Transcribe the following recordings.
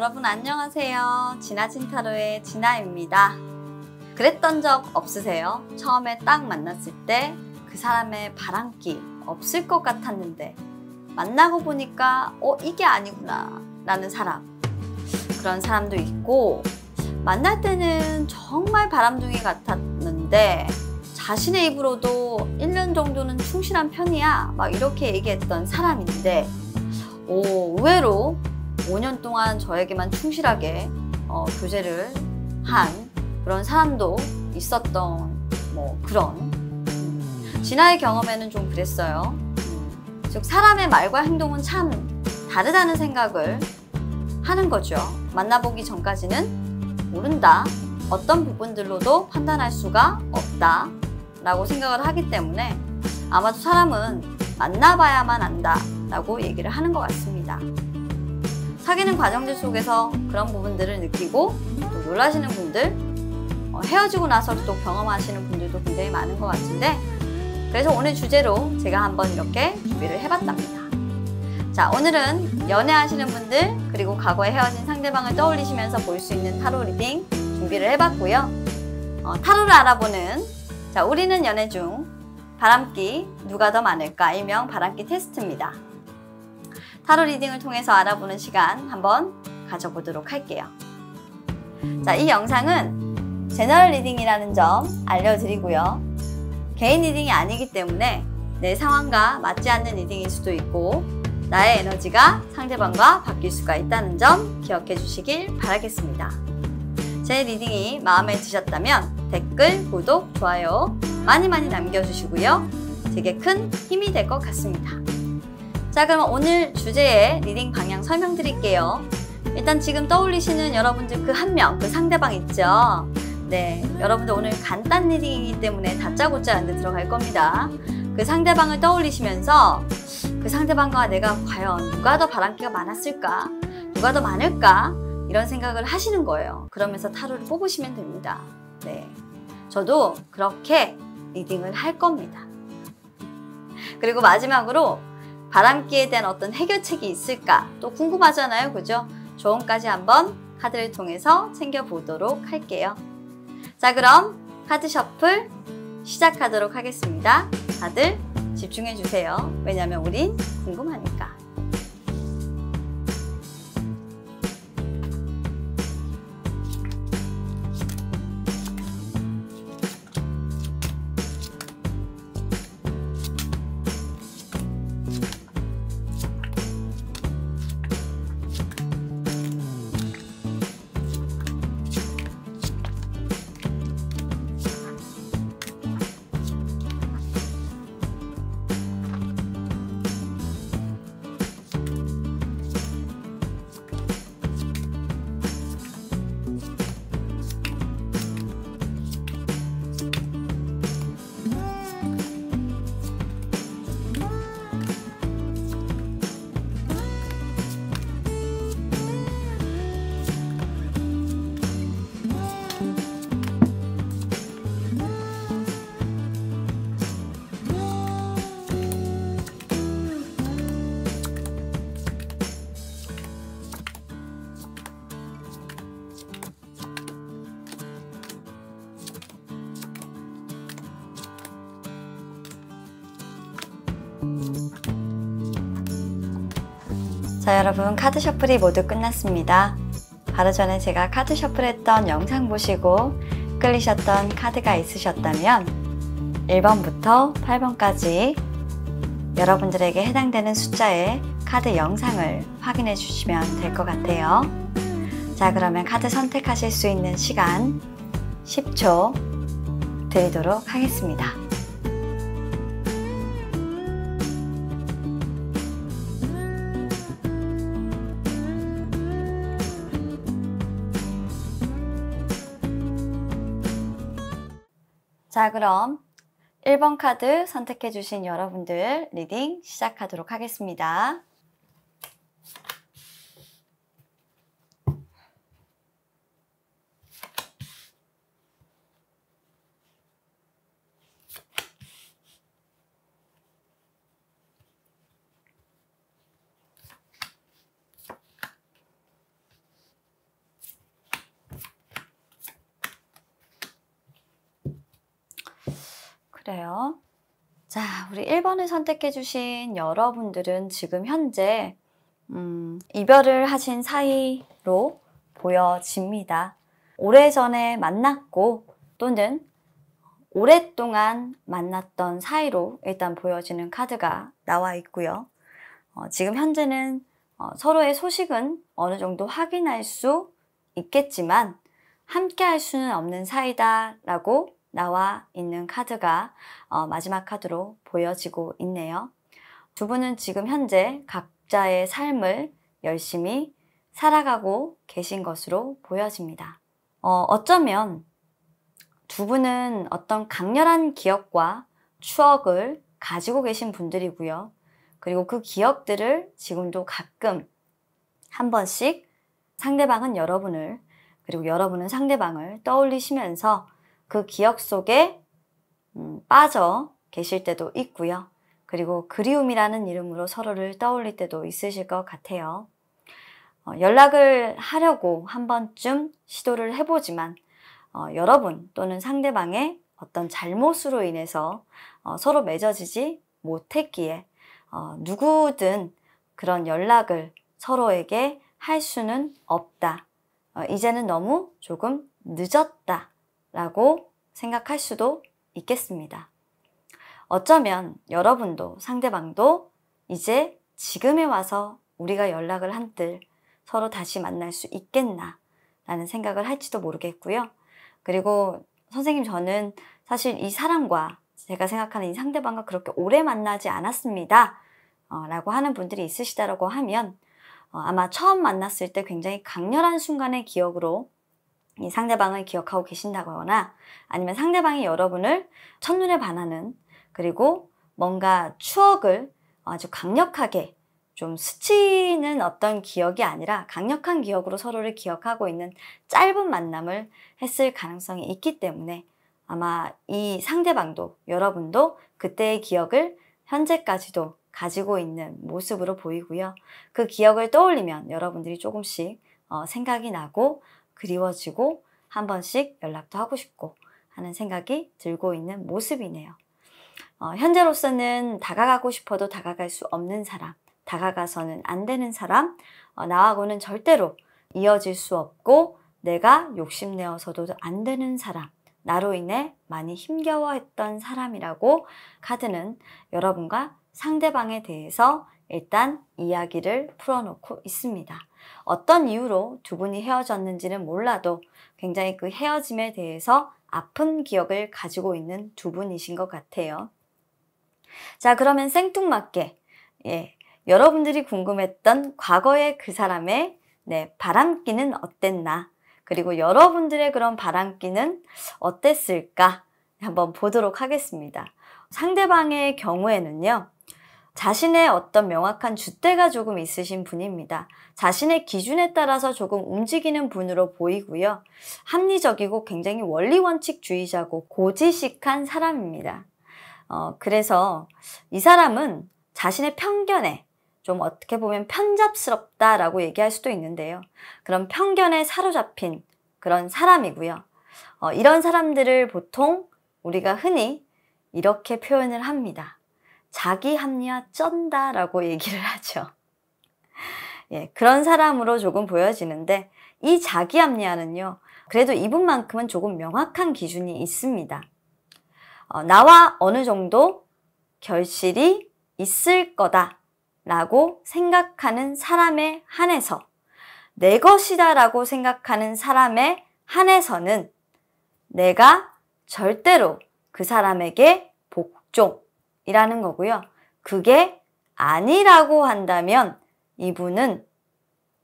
여러분 안녕하세요. 진아진 타로의 진아입니다. 그랬던 적 없으세요? 처음에 딱 만났을 때 그 사람의 바람기 없을 것 같았는데 만나고 보니까 이게 아니구나 라는 사람, 그런 사람도 있고, 만날 때는 정말 바람둥이 같았는데 자신의 입으로도 1년 정도는 충실한 편이야 막 이렇게 얘기했던 사람인데 의외로 5년 동안 저에게만 충실하게 교제를 한 그런 사람도 있었던 그런 진아의 경험에는 좀 그랬어요. 즉 사람의 말과 행동은 참 다르다는 생각을 하는 거죠. 만나보기 전까지는 모른다, 어떤 부분들로도 판단할 수가 없다 라고 생각을 하기 때문에 아마도 사람은 만나봐야만 안다 라고 얘기를 하는 것 같습니다. 사귀는 과정들 속에서 그런 부분들을 느끼고 또 놀라시는 분들, 헤어지고 나서 또 경험하시는 분들도 굉장히 많은 것 같은데, 그래서 오늘 주제로 제가 한번 이렇게 준비를 해봤답니다. 자, 오늘은 연애하시는 분들 그리고 과거에 헤어진 상대방을 떠올리시면서 볼 수 있는 타로 리딩 준비를 해봤고요. 타로를 알아보는 우리는 연애 중 바람기 누가 더 많을까, 일명 바람기 테스트입니다. 타로 리딩을 통해서 알아보는 시간 한번 가져보도록 할게요. 자, 이 영상은 제너럴 리딩이라는 점 알려드리고요. 개인 리딩이 아니기 때문에 내 상황과 맞지 않는 리딩일 수도 있고 나의 에너지가 상대방과 바뀔 수가 있다는 점 기억해 주시길 바라겠습니다. 제 리딩이 마음에 드셨다면 댓글, 구독, 좋아요 많이 남겨주시고요. 되게 큰 힘이 될 것 같습니다. 자, 그럼 오늘 주제의 리딩 방향 설명드릴게요. 일단 지금 떠올리시는 여러분들 그 한 명, 그 상대방 있죠? 네, 여러분들 오늘 간단 리딩이기 때문에 다짜고짜 안 돼 들어갈 겁니다. 그 상대방을 떠올리시면서 그 상대방과 내가 과연 누가 더 바람기가 많았을까? 누가 더 많을까? 이런 생각을 하시는 거예요. 그러면서 타로를 뽑으시면 됩니다. 네, 저도 그렇게 리딩을 할 겁니다. 그리고 마지막으로 바람기에 대한 어떤 해결책이 있을까? 또 궁금하잖아요, 그죠? 조언까지 한번 카드를 통해서 챙겨보도록 할게요. 자, 그럼 카드 셔플 시작하도록 하겠습니다. 다들 집중해주세요. 왜냐면 우린 궁금하니까. 자, 여러분 카드 셔플이 모두 끝났습니다. 바로 전에 제가 카드 셔플했던 영상 보시고 끌리셨던 카드가 있으셨다면 1번부터 8번까지 여러분들에게 해당되는 숫자의 카드 영상을 확인해 주시면 될 것 같아요. 자, 그러면 카드 선택하실 수 있는 시간 10초 드리도록 하겠습니다. 자, 그럼 1번 카드 선택해 주신 여러분들 리딩 시작하도록 하겠습니다. 그래요. 자, 우리 1번을 선택해주신 여러분들은 지금 현재 이별을 하신 사이로 보여집니다. 오래전에 만났고 또는 오랫동안 만났던 사이로 일단 보여지는 카드가 나와 있고요. 지금 현재는 서로의 소식은 어느 정도 확인할 수 있겠지만 함께 할 수는 없는 사이다 라고 나와 있는 카드가 마지막 카드로 보여지고 있네요. 두 분은 지금 현재 각자의 삶을 열심히 살아가고 계신 것으로 보여집니다. 어쩌면 두 분은 어떤 강렬한 기억과 추억을 가지고 계신 분들이고요. 그리고 그 기억들을 지금도 가끔 한 번씩 상대방은 여러분을 그리고 여러분은 상대방을 떠올리시면서 그 기억 속에 빠져 계실 때도 있고요. 그리고 그리움이라는 이름으로 서로를 떠올릴 때도 있으실 것 같아요. 연락을 하려고 한 번쯤 시도를 해보지만 여러분 또는 상대방의 어떤 잘못으로 인해서 서로 맺어지지 못했기에 누구든 그런 연락을 서로에게 할 수는 없다. 이제는 너무 조금 늦었다 라고 생각할 수도 있겠습니다. 어쩌면 여러분도 상대방도 이제 지금에 와서 우리가 연락을 한들 서로 다시 만날 수 있겠나 라는 생각을 할지도 모르겠고요. 그리고 선생님, 저는 사실 이 사람과 제가 생각하는 이 상대방과 그렇게 오래 만나지 않았습니다 라고 하는 분들이 있으시다라고 하면 아마 처음 만났을 때 굉장히 강렬한 순간의 기억으로 이 상대방을 기억하고 계신다거나 아니면 상대방이 여러분을 첫눈에 반하는 그리고 뭔가 추억을 아주 강력하게 좀 스치는 어떤 기억이 아니라 강력한 기억으로 서로를 기억하고 있는 짧은 만남을 했을 가능성이 있기 때문에 아마 이 상대방도 여러분도 그때의 기억을 현재까지도 가지고 있는 모습으로 보이고요. 그 기억을 떠올리면 여러분들이 조금씩 생각이 나고 그리워지고 한 번씩 연락도 하고 싶고 하는 생각이 들고 있는 모습이네요. 현재로서는 다가가고 싶어도 다가갈 수 없는 사람, 다가가서는 안 되는 사람, 나하고는 절대로 이어질 수 없고 내가 욕심내어서도 안 되는 사람, 나로 인해 많이 힘겨워했던 사람이라고 카드는 여러분과 상대방에 대해서 일단 이야기를 풀어놓고 있습니다. 어떤 이유로 두 분이 헤어졌는지는 몰라도 굉장히 그 헤어짐에 대해서 아픈 기억을 가지고 있는 두 분이신 것 같아요. 자, 그러면 생뚱맞게 여러분들이 궁금했던 과거의 그 사람의 바람기는 어땠나, 그리고 여러분들의 그런 바람기는 어땠을까 한번 보도록 하겠습니다. 상대방의 경우에는요, 자신의 어떤 명확한 줏대가 조금 있으신 분입니다. 자신의 기준에 따라서 조금 움직이는 분으로 보이고요. 합리적이고 굉장히 원리원칙주의자고 고지식한 사람입니다. 그래서 이 사람은 자신의 편견에 좀 어떻게 보면 편잡스럽다라고 얘기할 수도 있는데요. 그런 편견에 사로잡힌 그런 사람이고요. 이런 사람들을 보통 우리가 흔히 이렇게 표현을 합니다. 자기 합리화 쩐다라고 얘기를 하죠. 그런 사람으로 조금 보여지는데 이 자기 합리화는요, 그래도 이분만큼은 조금 명확한 기준이 있습니다. 나와 어느 정도 결실이 있을 거다 라고 생각하는 사람에 한해서, 내 것이다 라고 생각하는 사람에 한해서는 내가 절대로 그 사람에게 복종이라는 거고요. 그게 아니라고 한다면 이분은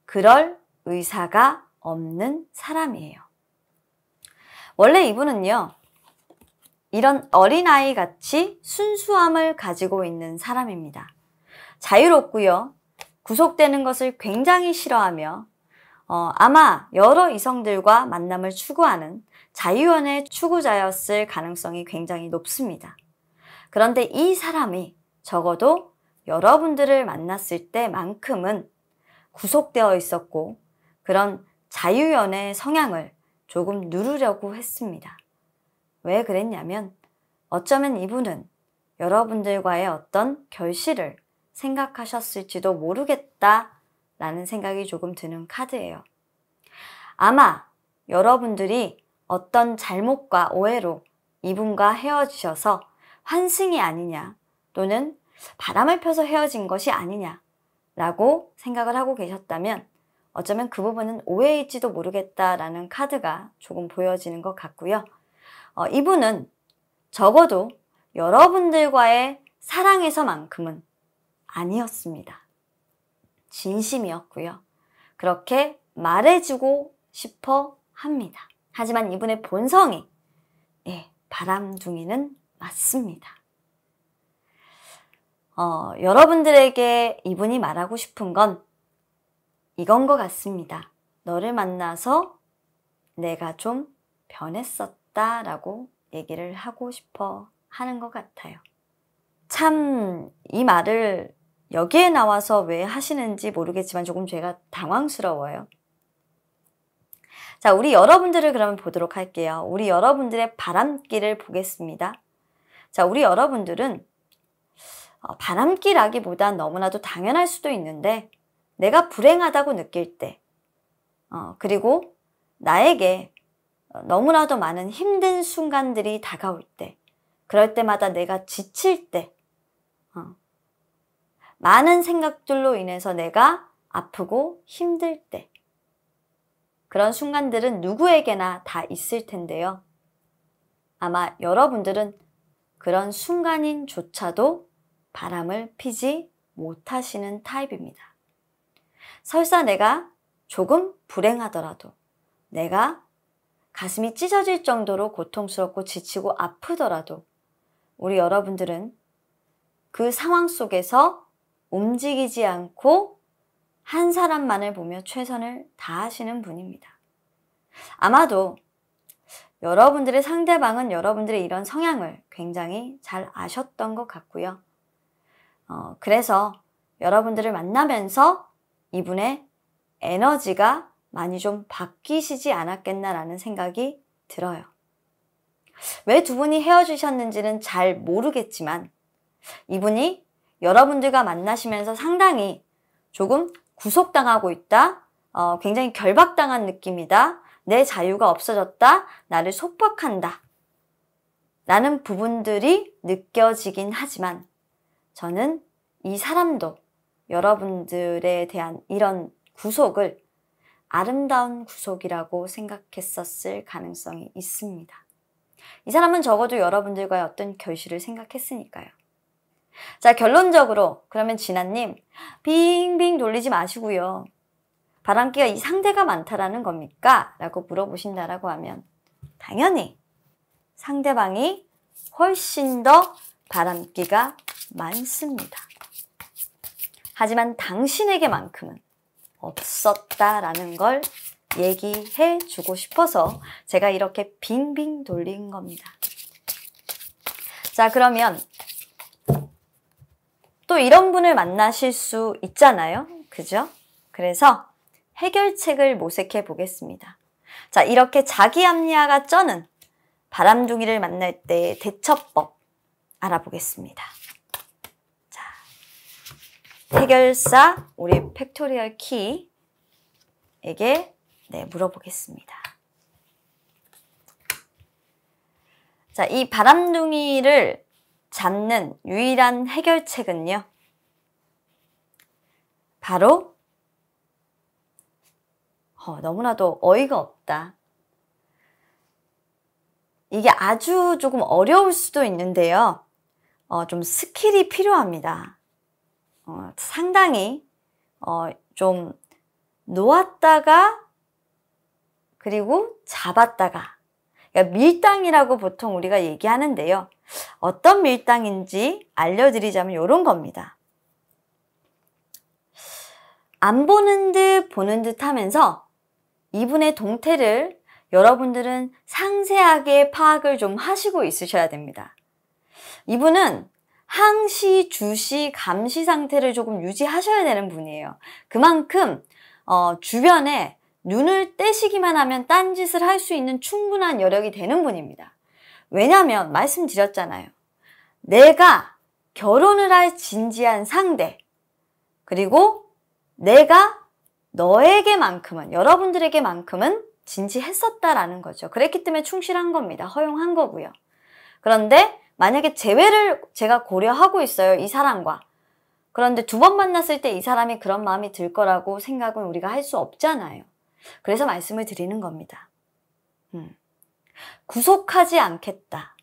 그럴 의사가 없는 사람이에요. 원래 이분은요, 이런 어린아이 같이 순수함을 가지고 있는 사람입니다. 자유롭고요. 구속되는 것을 굉장히 싫어하며 아마 여러 이성들과 만남을 추구하는 자유연애 추구자였을 가능성이 굉장히 높습니다. 그런데 이 사람이 적어도 여러분들을 만났을 때만큼은 구속되어 있었고 그런 자유연애 성향을 조금 누르려고 했습니다. 왜 그랬냐면 어쩌면 이분은 여러분들과의 어떤 결실을 생각하셨을지도 모르겠다라는 생각이 조금 드는 카드예요. 아마 여러분들이 어떤 잘못과 오해로 이분과 헤어지셔서 환승이 아니냐 또는 바람을 펴서 헤어진 것이 아니냐라고 생각을 하고 계셨다면 어쩌면 그 부분은 오해일지도 모르겠다라는 카드가 조금 보여지는 것 같고요. 이분은 적어도 여러분들과의 사랑에서만큼은 아니었습니다. 진심이었고요. 그렇게 말해주고 싶어 합니다. 하지만 이분의 본성이 바람둥이는 맞습니다. 여러분들에게 이분이 말하고 싶은 건 이건 것 같습니다. 너를 만나서 내가 좀 변했었다 라고 얘기를 하고 싶어 하는 것 같아요. 참 이 말을 여기에 나와서 왜 하시는지 모르겠지만 조금 제가 당황스러워요. 자, 우리 여러분들을 그러면 보도록 할게요. 우리 여러분들의 바람길을 보겠습니다. 자, 우리 여러분들은 바람길하기보단 너무나도 당연할 수도 있는데 내가 불행하다고 느낄 때 그리고 나에게 너무나도 많은 힘든 순간들이 다가올 때 그럴 때마다 내가 지칠 때 많은 생각들로 인해서 내가 아프고 힘들 때 그런 순간들은 누구에게나 다 있을 텐데요. 아마 여러분들은 그런 순간인조차도 바람을 피지 못하시는 타입입니다. 설사 내가 조금 불행하더라도 내가 가슴이 찢어질 정도로 고통스럽고 지치고 아프더라도 우리 여러분들은 그 상황 속에서 움직이지 않고 한 사람만을 보며 최선을 다하시는 분입니다. 아마도 여러분들의 상대방은 여러분들의 이런 성향을 굉장히 잘 아셨던 것 같고요. 그래서 여러분들을 만나면서 이분의 에너지가 많이 좀 바뀌시지 않았겠나라는 생각이 들어요. 왜 두 분이 헤어지셨는지는 잘 모르겠지만 이분이 여러분들과 만나시면서 상당히 조금 구속당하고 있다, 굉장히 결박당한 느낌이다, 내 자유가 없어졌다, 나를 속박한다 라는 부분들이 느껴지긴 하지만 저는 이 사람도 여러분들에 대한 이런 구속을 아름다운 구속이라고 생각했었을 가능성이 있습니다. 이 사람은 적어도 여러분들과의 어떤 결실을 생각했으니까요. 자, 결론적으로 그러면 진아님 빙빙 돌리지 마시고요. 바람기가 이 상대가 많다라는 겁니까? 라고 물어보신다라고 하면 당연히 상대방이 훨씬 더 바람기가 많습니다. 하지만 당신에게만큼은 없었다라는 걸 얘기해 주고 싶어서 제가 이렇게 빙빙 돌린 겁니다. 자, 그러면 또 이런 분을 만나실 수 있잖아요. 그죠? 그래서 해결책을 모색해 보겠습니다. 자, 이렇게 자기 합리화가 쩌는 바람둥이를 만날 때의 대처법 알아보겠습니다. 자, 해결사 우리 팩토리얼 키에게 물어보겠습니다. 자, 이 바람둥이를 잡는 유일한 해결책은요. 바로 너무나도 어이가 없다. 이게 아주 조금 어려울 수도 있는데요. 좀 스킬이 필요합니다. 상당히 좀 놓았다가 그리고 잡았다가 그러니까 밀당이라고 보통 우리가 얘기하는데요. 어떤 밀당인지 알려드리자면 이런 겁니다. 안 보는 듯 보는 듯 하면서 이분의 동태를 여러분들은 상세하게 파악을 좀 하시고 있으셔야 됩니다. 이분은 항시, 주시, 감시 상태를 조금 유지하셔야 되는 분이에요. 그만큼 주변에 눈을 떼시기만 하면 딴짓을 할 수 있는 충분한 여력이 되는 분입니다. 왜냐면 말씀드렸잖아요. 내가 결혼을 할 진지한 상대, 그리고 내가 너에게만큼은, 여러분들에게만큼은 진지했었다라는 거죠. 그랬기 때문에 충실한 겁니다. 허용한 거고요. 그런데 만약에 재회를 제가 고려하고 있어요. 이 사람과. 그런데 두 번 만났을 때 이 사람이 그런 마음이 들 거라고 생각은 우리가 할 수 없잖아요. 그래서 말씀을 드리는 겁니다. 구속하지 않겠다.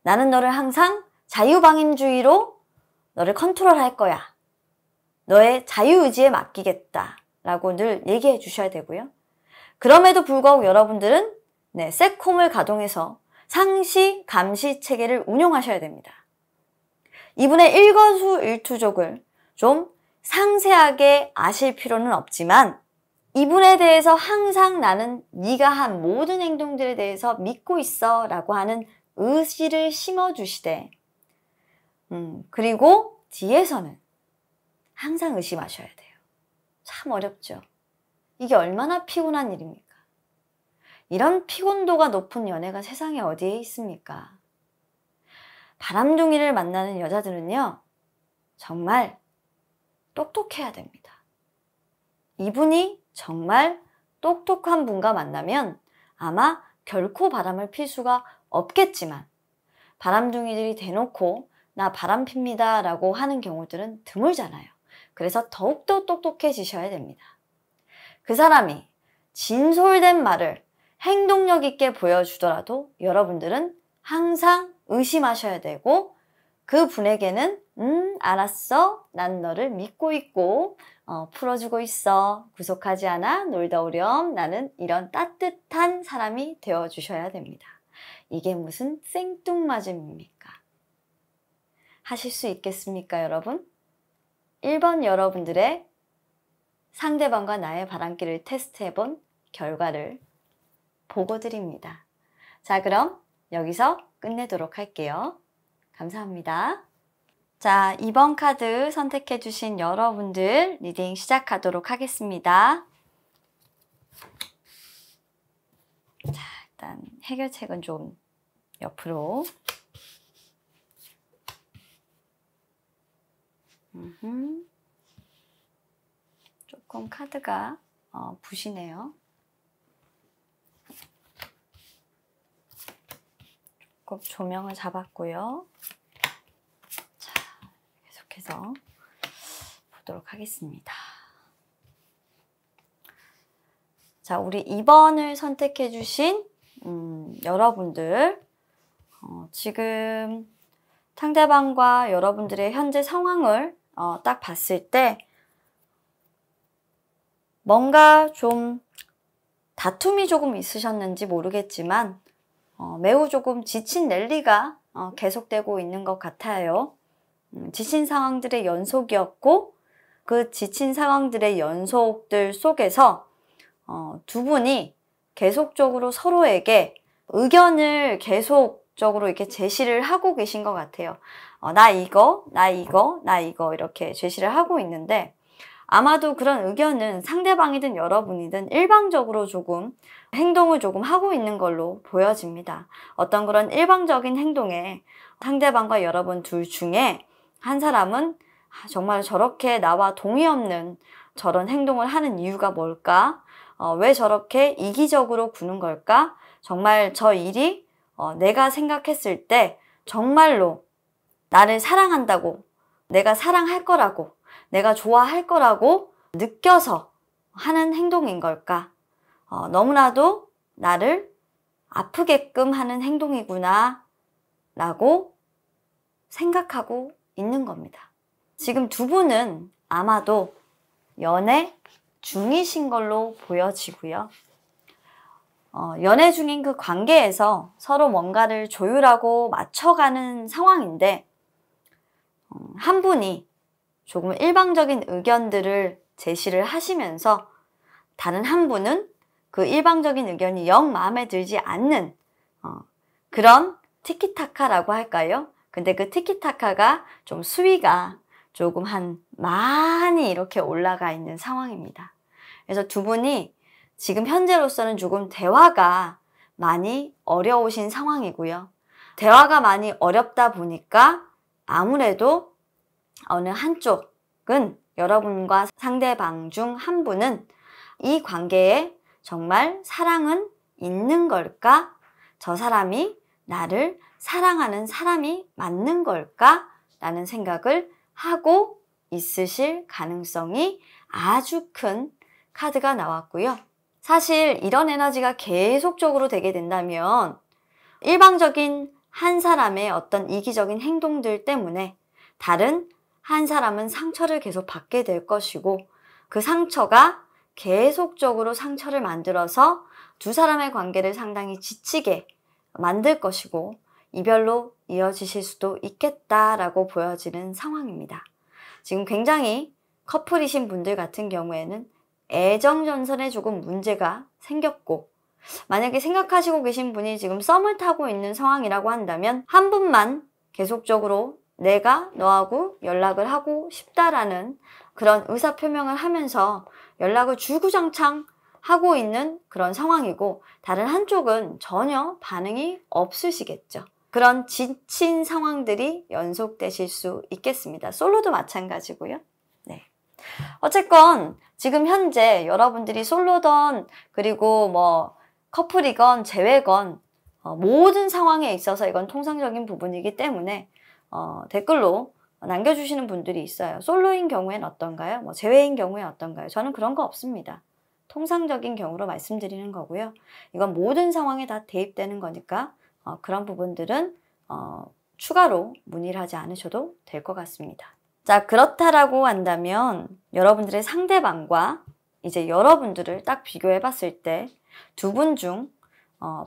나는 너를 항상 자유방임주의로 너를 컨트롤할 거야. 너의 자유의지에 맡기겠다. 라고 늘 얘기해 주셔야 되고요. 그럼에도 불구하고 여러분들은 세콤을 가동해서 상시, 감시 체계를 운용하셔야 됩니다. 이분의 일거수일투족을 좀 상세하게 아실 필요는 없지만 이분에 대해서 항상 나는 네가 한 모든 행동들에 대해서 믿고 있어 라고 하는 의지를 심어주시되 그리고 뒤에서는 항상 의심하셔야 돼요. 참 어렵죠. 이게 얼마나 피곤한 일입니까? 이런 피곤도가 높은 연애가 세상에 어디에 있습니까? 바람둥이를 만나는 여자들은요, 정말 똑똑해야 됩니다. 이분이 정말 똑똑한 분과 만나면 아마 결코 바람을 필 수가 없겠지만 바람둥이들이 대놓고 나 바람 핍니다 라고 하는 경우들은 드물잖아요. 그래서 더욱더 똑똑해지셔야 됩니다. 그 사람이 진솔된 말을 행동력 있게 보여주더라도 여러분들은 항상 의심하셔야 되고 그 분에게는 알았어. 난 너를 믿고 있고 풀어주고 있어. 구속하지 않아. 놀다 오렴. 나는 이런 따뜻한 사람이 되어주셔야 됩니다. 이게 무슨 생뚱맞음입니까? 하실 수 있겠습니까, 여러분? 1번 여러분들의 상대방과 나의 바람길을 테스트해본 결과를 보고 드립니다. 자, 그럼 여기서 끝내도록 할게요. 감사합니다. 자, 2번 카드 선택해주신 여러분들 리딩 시작하도록 하겠습니다. 자, 일단 해결책은 좀 옆으로. 조금 카드가 부시네요. 조금 조명을 잡았고요. 자, 계속해서 보도록 하겠습니다. 자, 우리 2번을 선택해 주신 여러분들 지금 상대방과 여러분들의 현재 상황을 딱 봤을 때 뭔가 좀 다툼이 조금 있으셨는지 모르겠지만 매우 조금 지친 랠리가 계속되고 있는 것 같아요. 지친 상황들의 연속이었고 그 지친 상황들의 연속들 속에서 두 분이 계속적으로 서로에게 의견을 계속적으로 이렇게 제시를 하고 계신 것 같아요. 나 이거 이렇게 제시를 하고 있는데 아마도 그런 의견은 상대방이든 여러분이든 일방적으로 조금 행동을 조금 하고 있는 걸로 보여집니다. 어떤 그런 일방적인 행동에 상대방과 여러분 둘 중에 한 사람은 정말 저렇게 나와 동의 없는 저런 행동을 하는 이유가 뭘까? 왜 저렇게 이기적으로 구는 걸까? 정말 저 일이 내가 생각했을 때 정말로 나를 사랑한다고, 내가 사랑할 거라고, 내가 좋아할 거라고 느껴서 하는 행동인 걸까? 너무나도 나를 아프게끔 하는 행동이구나 라고 생각하고 있는 겁니다. 지금 두 분은 아마도 연애 중이신 걸로 보여지고요. 연애 중인 그 관계에서 서로 뭔가를 조율하고 맞춰가는 상황인데 한 분이 조금 일방적인 의견들을 제시를 하시면서 다른 한 분은 그 일방적인 의견이 영 마음에 들지 않는 그런 티키타카라고 할까요? 근데 그 티키타카가 좀 수위가 조금 많이 이렇게 올라가 있는 상황입니다. 그래서 두 분이 지금 현재로서는 조금 대화가 많이 어려우신 상황이고요. 대화가 많이 어렵다 보니까 아무래도 어느 한쪽은 여러분과 상대방 중 한 분은 이 관계에 정말 사랑은 있는 걸까? 저 사람이 나를 사랑하는 사람이 맞는 걸까? 라는 생각을 하고 있으실 가능성이 아주 큰 카드가 나왔고요. 사실 이런 에너지가 계속적으로 되게 된다면 일방적인 한 사람의 어떤 이기적인 행동들 때문에 다른 한 사람은 상처를 계속 받게 될 것이고, 그 상처가 계속적으로 상처를 만들어서 두 사람의 관계를 상당히 지치게 만들 것이고 이별로 이어지실 수도 있겠다라고 보여지는 상황입니다. 지금 굉장히 커플이신 분들 같은 경우에는 애정 전선에 조금 문제가 생겼고, 만약에 생각하시고 계신 분이 지금 썸을 타고 있는 상황이라고 한다면 한 분만 계속적으로 내가 너하고 연락을 하고 싶다라는 그런 의사표명을 하면서 연락을 주구장창 하고 있는 그런 상황이고, 다른 한쪽은 전혀 반응이 없으시겠죠. 그런 지친 상황들이 연속되실 수 있겠습니다. 솔로도 마찬가지고요. 네. 어쨌건 지금 현재 여러분들이 솔로던 그리고 뭐 커플이건 재회건 모든 상황에 있어서 이건 통상적인 부분이기 때문에 댓글로 남겨주시는 분들이 있어요. 솔로인 경우엔 어떤가요? 뭐 재회인 경우엔 어떤가요? 저는 그런 거 없습니다. 통상적인 경우로 말씀드리는 거고요. 이건 모든 상황에 다 대입되는 거니까 그런 부분들은 추가로 문의를 하지 않으셔도 될 것 같습니다. 자, 그렇다라고 한다면 여러분들의 상대방과 이제 여러분들을 딱 비교해 봤을 때 두 분 중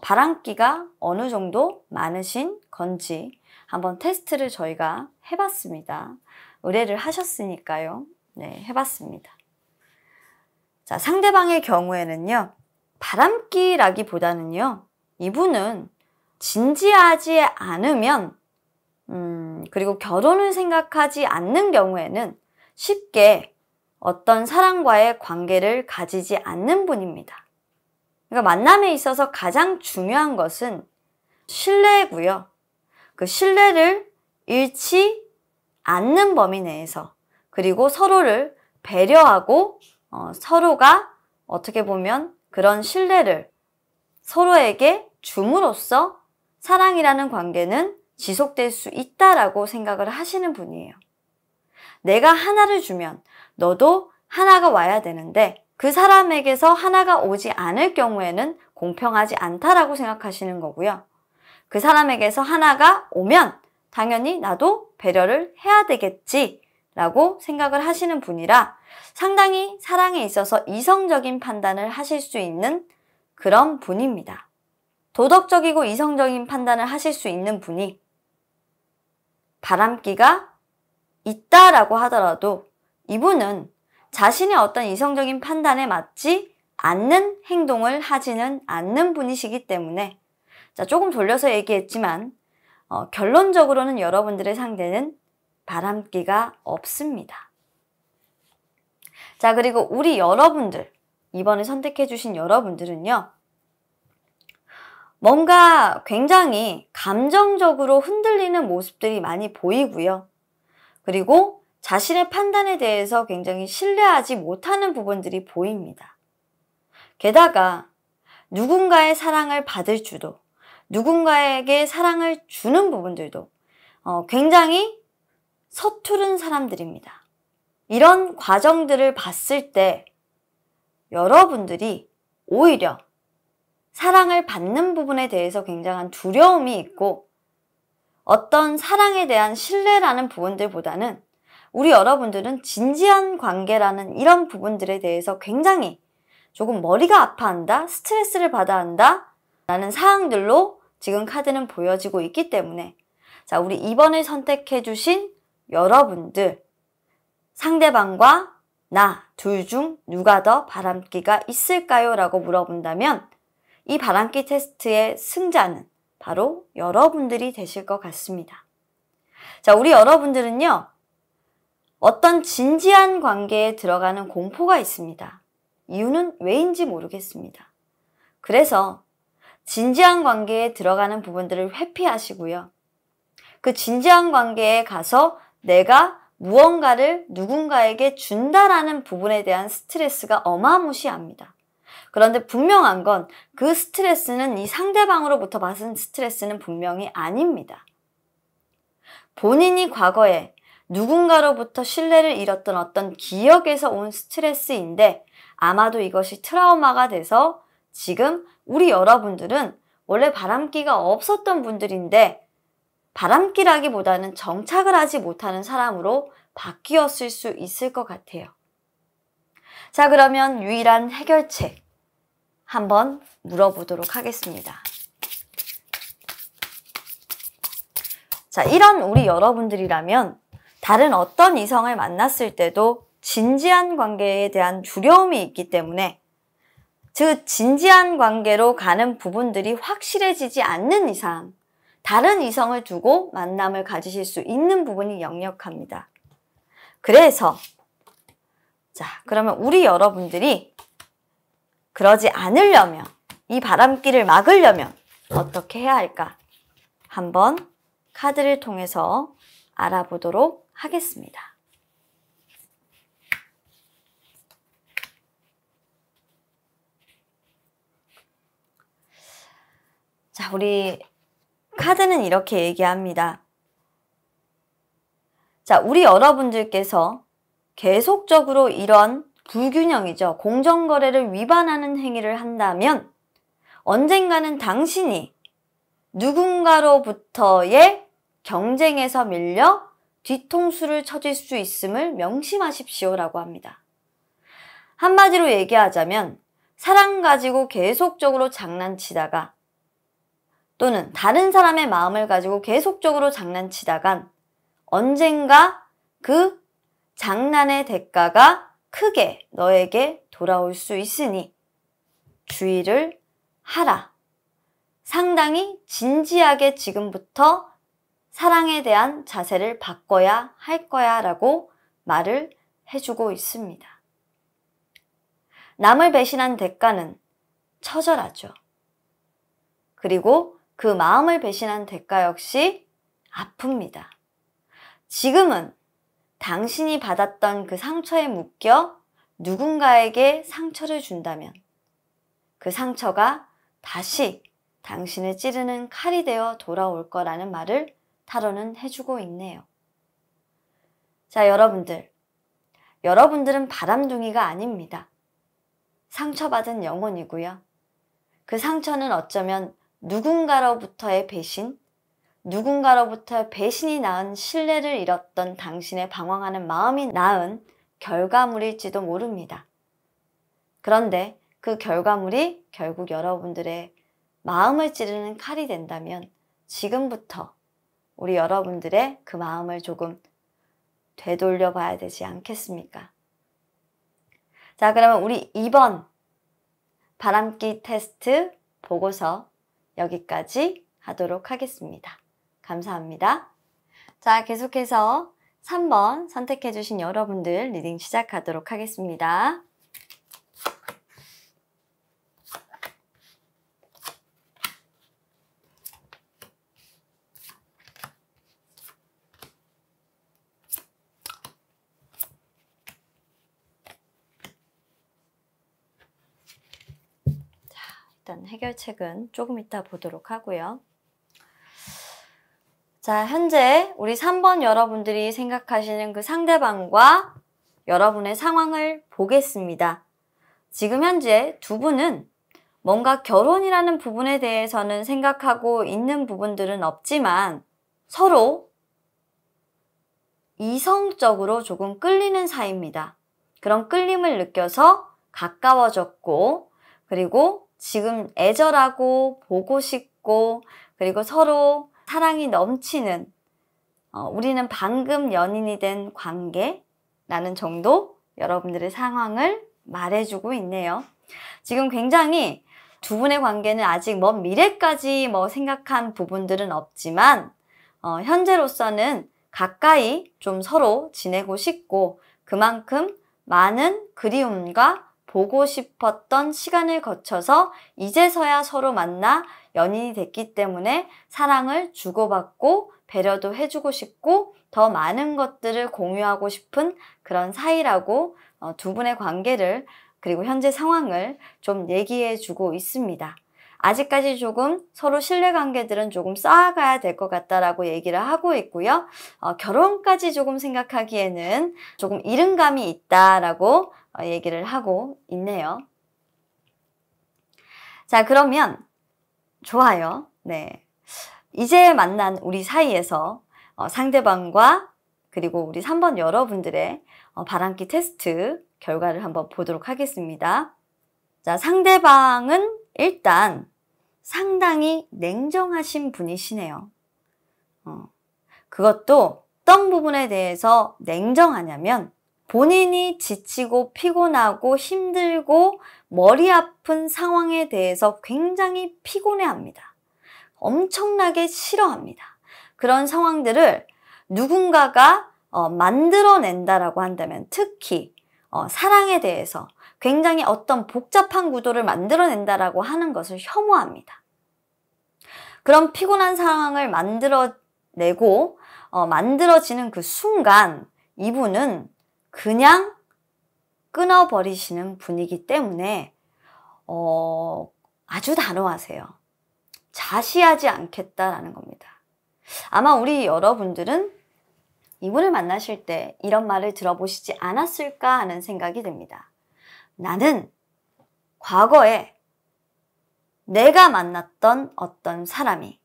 바람기가 어느 정도 많으신 건지 한번 테스트를 저희가 해봤습니다. 의뢰를 하셨으니까요. 네, 해봤습니다. 자, 상대방의 경우에는요, 바람기라기보다는요, 이분은 진지하지 않으면 그리고 결혼을 생각하지 않는 경우에는 쉽게 어떤 사람과의 관계를 가지지 않는 분입니다. 그러니까 만남에 있어서 가장 중요한 것은 신뢰고요. 그 신뢰를 잃지 않는 범위 내에서, 그리고 서로를 배려하고 서로가 어떻게 보면 그런 신뢰를 서로에게 줌으로써 사랑이라는 관계는 지속될 수 있다라고 생각을 하시는 분이에요. 내가 하나를 주면 너도 하나가 와야 되는데 그 사람에게서 하나가 오지 않을 경우에는 공평하지 않다라고 생각하시는 거고요. 그 사람에게서 하나가 오면 당연히 나도 배려를 해야 되겠지라고 생각을 하시는 분이라 상당히 사랑에 있어서 이성적인 판단을 하실 수 있는 그런 분입니다. 도덕적이고 이성적인 판단을 하실 수 있는 분이 바람기가 있다라고 하더라도 이분은 자신의 어떤 이성적인 판단에 맞지 않는 행동을 하지는 않는 분이시기 때문에, 자, 조금 돌려서 얘기했지만 결론적으로는 여러분들의 상대는 바람기가 없습니다. 자, 그리고 우리 여러분들, 이번에 선택해 주신 여러분들은요, 뭔가 굉장히 감정적으로 흔들리는 모습들이 많이 보이고요. 그리고 자신의 판단에 대해서 굉장히 신뢰하지 못하는 부분들이 보입니다. 게다가 누군가의 사랑을 받을 줄도, 누군가에게 사랑을 주는 부분들도 굉장히 서투른 사람들입니다. 이런 과정들을 봤을 때 여러분들이 오히려 사랑을 받는 부분에 대해서 굉장한 두려움이 있고, 어떤 사랑에 대한 신뢰라는 부분들보다는 우리 여러분들은 진지한 관계라는 이런 부분들에 대해서 굉장히 조금 머리가 아파한다, 스트레스를 받아야 한다 라는 사항들로 지금 카드는 보여지고 있기 때문에, 자, 우리 이번에 선택해 주신 여러분들, 상대방과 나 둘 중 누가 더 바람기가 있을까요? 라고 물어본다면 이 바람기 테스트의 승자는 바로 여러분들이 되실 것 같습니다. 자, 우리 여러분들은요, 어떤 진지한 관계에 들어가는 공포가 있습니다. 이유는 왜인지 모르겠습니다. 그래서 진지한 관계에 들어가는 부분들을 회피하시고요. 그 진지한 관계에 가서 내가 무언가를 누군가에게 준다라는 부분에 대한 스트레스가 어마무시합니다. 그런데 분명한 건 그 스트레스는 이 상대방으로부터 받은 스트레스는 분명히 아닙니다. 본인이 과거에 누군가로부터 신뢰를 잃었던 어떤 기억에서 온 스트레스인데 아마도 이것이 트라우마가 돼서 지금 우리 여러분들은 원래 바람기가 없었던 분들인데 바람기라기보다는 정착을 하지 못하는 사람으로 바뀌었을 수 있을 것 같아요. 자, 그러면 유일한 해결책 한번 물어보도록 하겠습니다. 자, 이런 우리 여러분들이라면 다른 어떤 이성을 만났을 때도 진지한 관계에 대한 두려움이 있기 때문에 즉 진지한 관계로 가는 부분들이 확실해지지 않는 이상 다른 이성을 두고 만남을 가지실 수 있는 부분이 역력합니다. 그래서 자, 그러면 우리 여러분들이 그러지 않으려면 이 바람길을 막으려면 어떻게 해야 할까? 한번 카드를 통해서 알아보도록 하겠습니다. 자, 우리 카드는 이렇게 얘기합니다. 자, 우리 여러분들께서 계속적으로 이런 불균형이죠. 공정거래를 위반하는 행위를 한다면 언젠가는 당신이 누군가로부터의 경쟁에서 밀려 뒤통수를 쳐질 수 있음을 명심하십시오라고 합니다. 한마디로 얘기하자면 사랑 가지고 계속적으로 장난치다가 또는 다른 사람의 마음을 가지고 계속적으로 장난치다간 언젠가 그 장난의 대가가 크게 너에게 돌아올 수 있으니 주의를 하라. 상당히 진지하게 지금부터 사랑에 대한 자세를 바꿔야 할 거야 라고 말을 해주고 있습니다. 남을 배신한 대가는 처절하죠. 그리고 그 마음을 배신한 대가 역시 아픕니다. 지금은 당신이 받았던 그 상처에 묶여 누군가에게 상처를 준다면 그 상처가 다시 당신을 찌르는 칼이 되어 돌아올 거라는 말을 타로는 해주고 있네요. 자, 여러분들은 바람둥이가 아닙니다. 상처받은 영혼이고요. 그 상처는 어쩌면 누군가로부터의 배신, 누군가로부터 배신이 낳은 신뢰를 잃었던 당신의 방황하는 마음이 낳은 결과물일지도 모릅니다. 그런데 그 결과물이 결국 여러분들의 마음을 찌르는 칼이 된다면 지금부터 우리 여러분들의 그 마음을 조금 되돌려 봐야 되지 않겠습니까? 자, 그러면 우리 이번 바람기 테스트 보고서 여기까지 하도록 하겠습니다. 감사합니다. 자, 계속해서 3번 선택해 주신 여러분들 리딩 시작하도록 하겠습니다. 일단 해결책은 조금 이따 보도록 하고요. 자, 현재 우리 3번 여러분들이 생각하시는 그 상대방과 여러분의 상황을 보겠습니다. 지금 현재 두 분은 뭔가 결혼이라는 부분에 대해서는 생각하고 있는 부분들은 없지만 서로 이성적으로 조금 끌리는 사이입니다. 그런 끌림을 느껴서 가까워졌고 그리고 지금 애절하고 보고 싶고 그리고 서로 사랑이 넘치는 우리는 방금 연인이 된 관계라는 정도 여러분들의 상황을 말해주고 있네요. 지금 굉장히 두 분의 관계는 아직 먼 미래까지 생각한 부분들은 없지만 현재로서는 가까이 좀 서로 지내고 싶고 그만큼 많은 그리움과 보고 싶었던 시간을 거쳐서 이제서야 서로 만나 연인이 됐기 때문에 사랑을 주고받고 배려도 해주고 싶고 더 많은 것들을 공유하고 싶은 그런 사이라고 두 분의 관계를 그리고 현재 상황을 좀 얘기해 주고 있습니다. 아직까지 조금 서로 신뢰관계들은 조금 쌓아가야 될 것 같다라고 얘기를 하고 있고요. 결혼까지 조금 생각하기에는 조금 이른 감이 있다라고 얘기를 하고 있네요. 자, 그러면 좋아요. 네. 이제 만난 우리 사이에서 상대방과 그리고 우리 3번 여러분들의 바람기 테스트 결과를 한번 보도록 하겠습니다. 자, 상대방은 일단 상당히 냉정하신 분이시네요. 그것도 어떤 부분에 대해서 냉정하냐면 본인이 지치고 피곤하고 힘들고 머리 아픈 상황에 대해서 굉장히 피곤해합니다. 엄청나게 싫어합니다. 그런 상황들을 누군가가 만들어낸다라고 한다면 특히 사랑에 대해서 굉장히 어떤 복잡한 구도를 만들어낸다라고 하는 것을 혐오합니다. 그런 피곤한 상황을 만들어내고 만들어지는 그 순간 이분은 그냥 끊어버리시는 분이기 때문에 아주 단호하세요. 자시하지 않겠다라는 겁니다. 아마 우리 여러분들은 이분을 만나실 때 이런 말을 들어보시지 않았을까 하는 생각이 듭니다. 나는 과거에 내가 만났던 어떤 사람이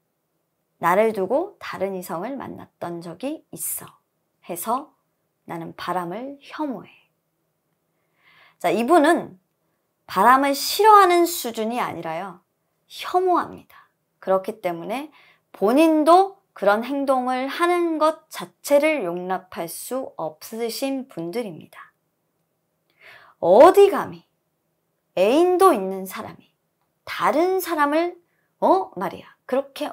나를 두고 다른 이성을 만났던 적이 있어 해서 나는 바람을 혐오해. 자, 이분은 바람을 싫어하는 수준이 아니라요, 혐오합니다. 그렇기 때문에 본인도 그런 행동을 하는 것 자체를 용납할 수 없으신 분들입니다. 어디 감히 애인도 있는 사람이 다른 사람을 말이야 그렇게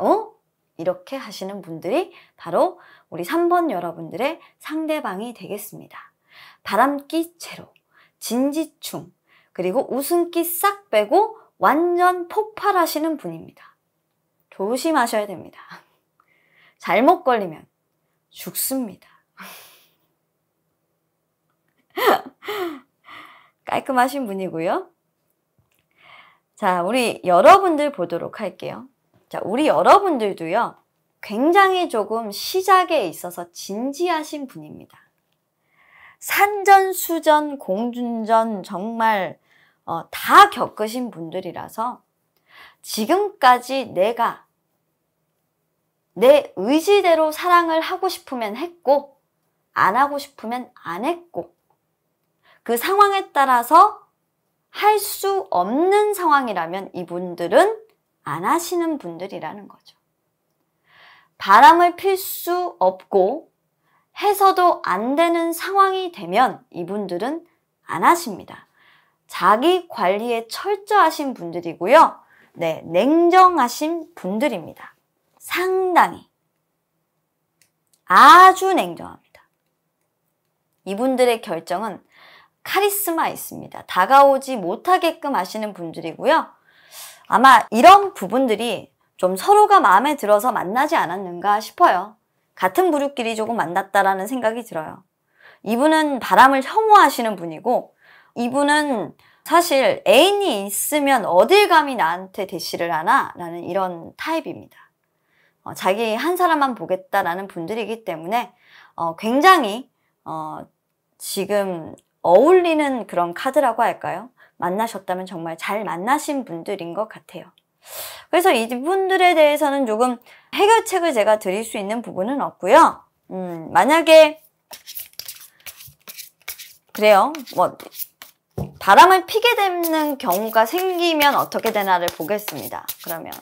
이렇게 하시는 분들이 바로 우리 3번 여러분들의 상대방이 되겠습니다. 바람기 제로, 진지충, 그리고 웃음기 싹 빼고 완전 폭발하시는 분입니다. 조심하셔야 됩니다. 잘못 걸리면 죽습니다. 깔끔하신 분이고요. 자, 우리 여러분들 보도록 할게요. 자, 우리 여러분들도요, 굉장히 조금 시작에 있어서 진지하신 분입니다. 산전수전, 공준전 정말 다 겪으신 분들이라서 지금까지 내가 내 의지대로 사랑을 하고 싶으면 했고 안 하고 싶으면 안 했고 그 상황에 따라서 할 수 없는 상황이라면 이분들은 안 하시는 분들이라는 거죠. 바람을 필 수 없고 해서도 안 되는 상황이 되면 이분들은 안 하십니다. 자기 관리에 철저하신 분들이고요. 네, 냉정하신 분들입니다. 상당히 아주 냉정합니다. 이분들의 결정은 카리스마 있습니다. 다가오지 못하게끔 하시는 분들이고요. 아마 이런 부분들이 좀 서로가 마음에 들어서 만나지 않았는가 싶어요. 같은 부류끼리 조금 만났다라는 생각이 들어요. 이분은 바람을 혐오하시는 분이고 이분은 사실 애인이 있으면 어딜 감히 나한테 대시를 하나? 라는 이런 타입입니다. 자기 한 사람만 보겠다라는 분들이기 때문에 굉장히 지금 어울리는 그런 카드라고 할까요? 만나셨다면 정말 잘 만나신 분들인 것 같아요. 그래서 이분들에 대해서는 조금 해결책을 제가 드릴 수 있는 부분은 없고요. 만약에 그래요. 바람을 피게 되는 경우가 생기면 어떻게 되나를 보겠습니다. 그러면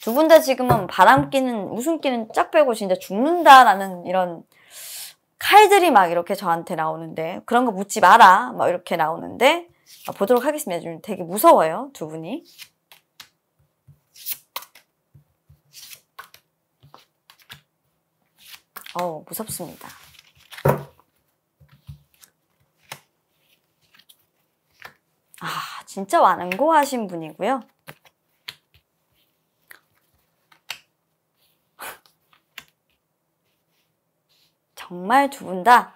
두 분 다 지금은 바람기는 웃음기는 쫙 빼고 진짜 죽는다라는 이런 칼들이 막 이렇게 저한테 나오는데 그런 거 묻지 마라 막 이렇게 나오는데 보도록 하겠습니다. 좀 되게 무서워요, 두 분이. 무섭습니다. 진짜 완고하신 분이고요. 정말 두 분 다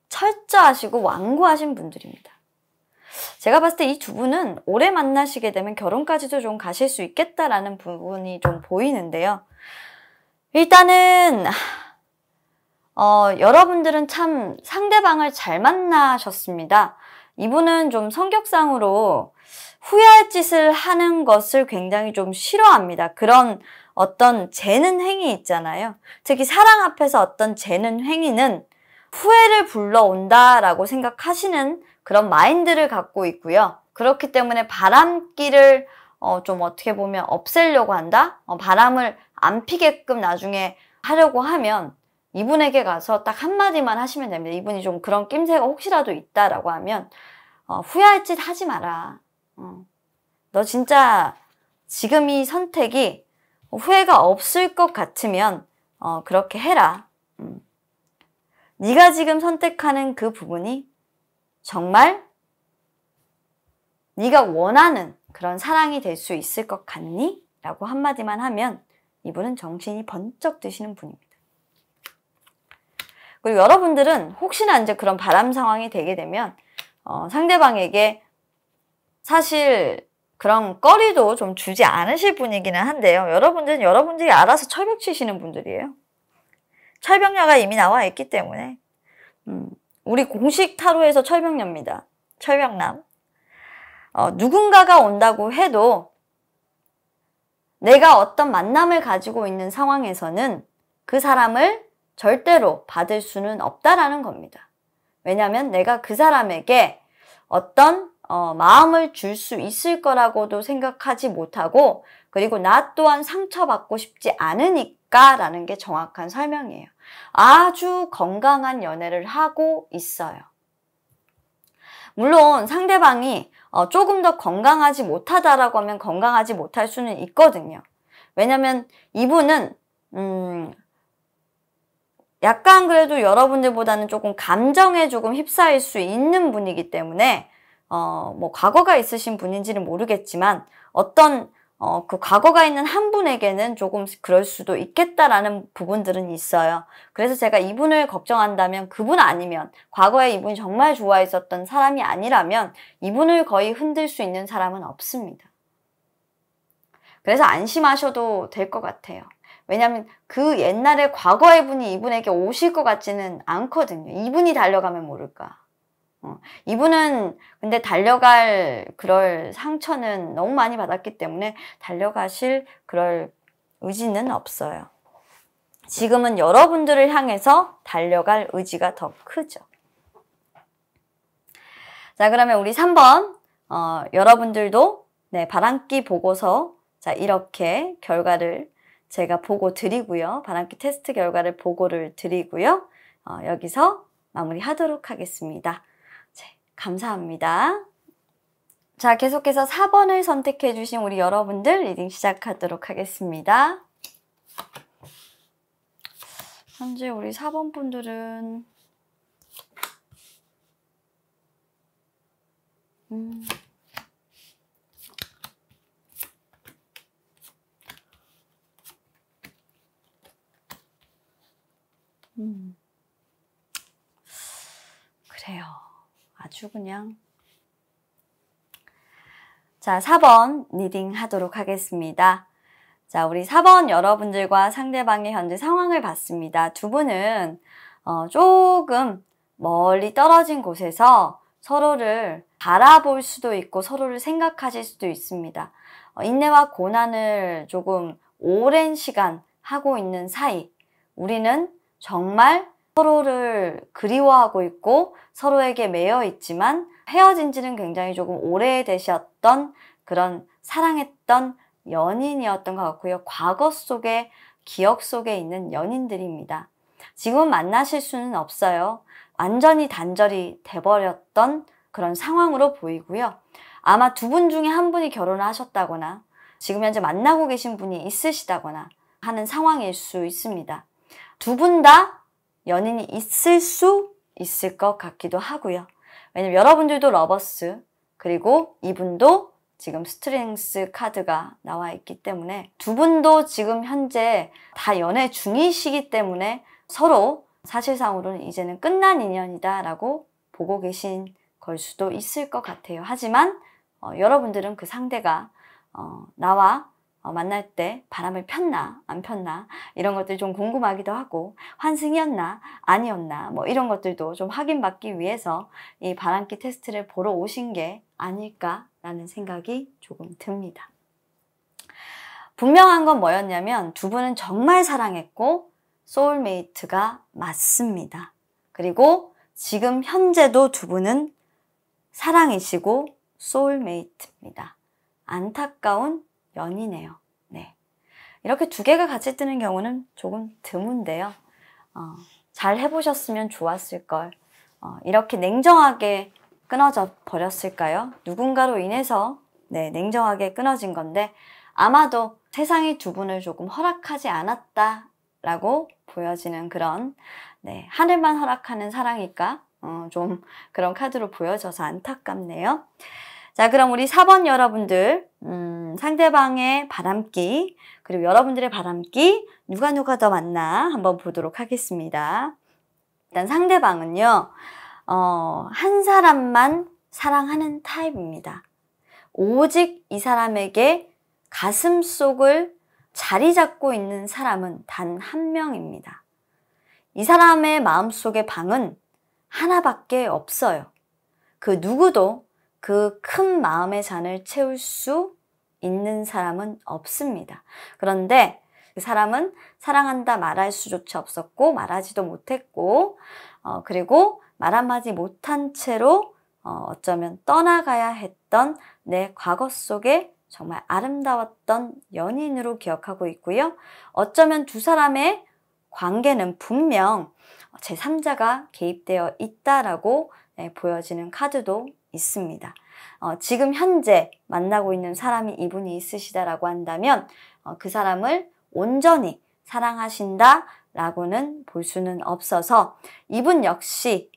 철저하시고 완고하신 분들입니다. 제가 봤을 때 이 두 분은 오래 만나시게 되면 결혼까지도 좀 가실 수 있겠다라는 부분이 좀 보이는데요. 일단은 여러분들은 참 상대방을 잘 만나셨습니다. 이분은 좀 성격상으로 후회할 짓을 하는 것을 굉장히 좀 싫어합니다. 그런 어떤 재는 행위 있잖아요. 특히 사랑 앞에서 어떤 재는 행위는 후회를 불러온다라고 생각하시는 그런 마인드를 갖고 있고요. 그렇기 때문에 바람기를 좀 어떻게 보면 없애려고 한다? 바람을 안 피게끔 나중에 하려고 하면 이분에게 가서 딱 한마디만 하시면 됩니다. 이분이 좀 그런 낌새가 혹시라도 있다라고 하면 후회할 짓 하지 마라. 너 진짜 지금 이 선택이 후회가 없을 것 같으면 그렇게 해라. 네가 지금 선택하는 그 부분이 정말 네가 원하는 그런 사랑이 될 수 있을 것 같니? 라고 한마디만 하면 이분은 정신이 번쩍 드시는 분입니다. 그리고 여러분들은 혹시나 이제 그런 바람 상황이 되게 되면 상대방에게 사실 그런 거리도 좀 주지 않으실 분이기는 한데요. 여러분들은 여러분들이 알아서 철벽 치시는 분들이에요. 철벽녀가 이미 나와 있기 때문에 우리 공식 타로에서 철벽녀입니다. 철벽남. 누군가가 온다고 해도 내가 어떤 만남을 가지고 있는 상황에서는 그 사람을 절대로 받을 수는 없다라는 겁니다. 왜냐하면 내가 그 사람에게 어떤 마음을 줄 수 있을 거라고도 생각하지 못하고 그리고 나 또한 상처받고 싶지 않으니까 라는 게 정확한 설명이에요. 아주 건강한 연애를 하고 있어요. 물론 상대방이 조금 더 건강하지 못하다라고 하면 건강하지 못할 수는 있거든요. 왜냐면 이분은 약간 그래도 여러분들보다는 조금 감정에 조금 휩싸일 수 있는 분이기 때문에 뭐 과거가 있으신 분인지는 모르겠지만 어떤 그 과거가 있는 한 분에게는 조금 그럴 수도 있겠다라는 부분들은 있어요. 그래서 제가 이분을 걱정한다면 그분 아니면 과거에 이분이 정말 좋아했었던 사람이 아니라면 이분을 거의 흔들 수 있는 사람은 없습니다. 그래서 안심하셔도 될 것 같아요. 왜냐하면 그 옛날에 과거의 분이 이분에게 오실 것 같지는 않거든요. 이분이 달려가면 모를까. 이분은 근데 달려갈 그럴 상처는 너무 많이 받았기 때문에 달려가실 그럴 의지는 없어요. 지금은 여러분들을 향해서 달려갈 의지가 더 크죠. 자, 그러면 우리 3번 여러분들도 바람기 보고서 자 이렇게 결과를 제가 보고 드리고요. 바람기 테스트 결과를 보고를 드리고요. 여기서 마무리하도록 하겠습니다. 네, 감사합니다. 자, 계속해서 4번을 선택해 주신 우리 여러분들 리딩 시작하도록 하겠습니다. 현재 우리 4번 분들은 그래요. 아주 그냥. 자, 4번 리딩 하도록 하겠습니다. 자, 우리 4번 여러분들과 상대방의 현재 상황을 봤습니다. 두 분은 조금 멀리 떨어진 곳에서 서로를 바라볼 수도 있고 서로를 생각하실 수도 있습니다. 인내와 고난을 조금 오랜 시간 하고 있는 사이 우리는 정말 서로를 그리워하고 있고 서로에게 매여 있지만 헤어진 지는 굉장히 조금 오래되셨던 그런 사랑했던 연인이었던 것 같고요. 과거 속에 기억 속에 있는 연인들입니다. 지금 만나실 수는 없어요. 완전히 단절이 돼버렸던 그런 상황으로 보이고요. 아마 두 분 중에 한 분이 결혼을 하셨다거나 지금 현재 만나고 계신 분이 있으시다거나 하는 상황일 수 있습니다. 두 분 다 연인이 있을 수 있을 것 같기도 하고요. 왜냐면 여러분들도 러버스 그리고 이분도 지금 스트렝스 카드가 나와 있기 때문에 두 분도 지금 현재 다 연애 중이시기 때문에 서로 사실상으로는 이제는 끝난 인연이다 라고 보고 계신 걸 수도 있을 것 같아요. 하지만 여러분들은 그 상대가 나와 만날 때 바람을 폈나 안 폈나 이런 것들이 좀 궁금하기도 하고 환승이었나 아니었나 뭐 이런 것들도 좀 확인받기 위해서 이 바람기 테스트를 보러 오신 게 아닐까라는 생각이 조금 듭니다. 분명한 건 뭐였냐면 두 분은 정말 사랑했고 소울메이트가 맞습니다. 그리고 지금 현재도 두 분은 사랑이시고 소울메이트입니다. 안타까운 연이네요. 네. 이렇게 두 개가 같이 뜨는 경우는 조금 드문데요. 잘 해보셨으면 좋았을걸. 이렇게 냉정하게 끊어져 버렸을까요? 누군가로 인해서 냉정하게 끊어진 건데 아마도 세상이 두 분을 조금 허락하지 않았다라고 보여지는 그런 하늘만 허락하는 사랑일까? 좀 그런 카드로 보여져서 안타깝네요. 자, 그럼 우리 4번 여러분들 상대방의 바람기 그리고 여러분들의 바람기 누가 더 맞나 한번 보도록 하겠습니다. 일단 상대방은요 한 사람만 사랑하는 타입입니다. 오직 이 사람에게 가슴속을 자리 잡고 있는 사람은 단 한 명입니다. 이 사람의 마음속의 방은 하나밖에 없어요. 그 누구도 그 큰 마음의 잔을 채울 수 있는 사람은 없습니다. 그런데 그 사람은 사랑한다 말할 수조차 없었고 말하지도 못했고 그리고 말 한마디 못한 채로 어쩌면 떠나가야 했던 내 과거 속에 정말 아름다웠던 연인으로 기억하고 있고요. 어쩌면 두 사람의 관계는 분명 제3자가 개입되어 있다라고 보여지는 카드도 있습니다. 지금 현재 만나고 있는 사람이 이분이 있으시다라고 한다면 그 사람을 온전히 사랑하신다라고는 볼 수는 없어서 이분 역시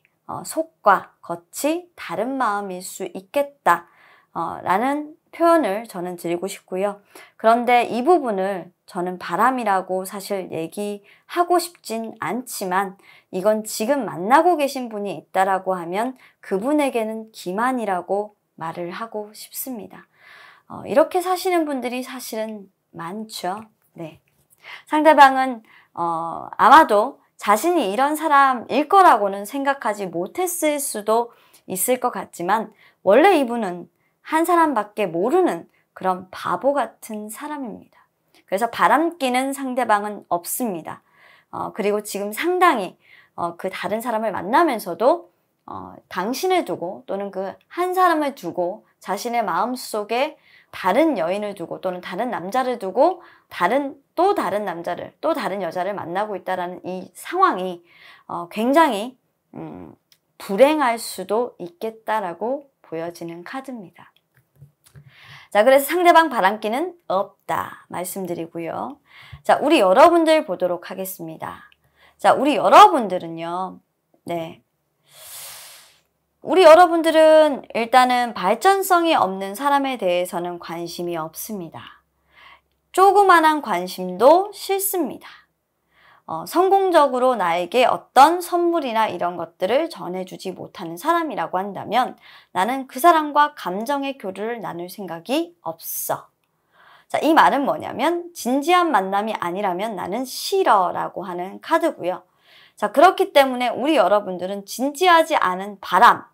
속과 겉이 다른 마음일 수 있겠다라는 표현을 저는 드리고 싶고요. 그런데 이 부분을 저는 바람이라고 사실 얘기하고 싶진 않지만 이건 지금 만나고 계신 분이 있다라고 하면 그분에게는 기만이라고 말을 하고 싶습니다. 이렇게 사시는 분들이 사실은 많죠. 네. 상대방은 아마도 자신이 이런 사람일 거라고는 생각하지 못했을 수도 있을 것 같지만 원래 이분은 한 사람밖에 모르는 그런 바보 같은 사람입니다. 그래서 바람기는 상대방은 없습니다. 그리고 지금 상당히 그 다른 사람을 만나면서도 당신을 두고 또는 그 한 사람을 두고 자신의 마음속에 다른 여인을 두고 또는 다른 남자를 두고 또 다른 남자를 또 다른 여자를 만나고 있다는 이 상황이 굉장히 불행할 수도 있겠다라고 보여지는 카드입니다. 자, 그래서 상대방 바람기는 없다 말씀드리고요. 자, 우리 여러분들 보도록 하겠습니다. 자, 우리 여러분들은요. 우리 여러분들은 일단은 발전성이 없는 사람에 대해서는 관심이 없습니다. 조그만한 관심도 싫습니다. 성공적으로 나에게 어떤 선물이나 이런 것들을 전해주지 못하는 사람이라고 한다면 나는 그 사람과 감정의 교류를 나눌 생각이 없어. 자, 이 말은 뭐냐면 진지한 만남이 아니라면 나는 싫어 라고 하는 카드고요. 자, 그렇기 때문에 우리 여러분들은 진지하지 않은 바람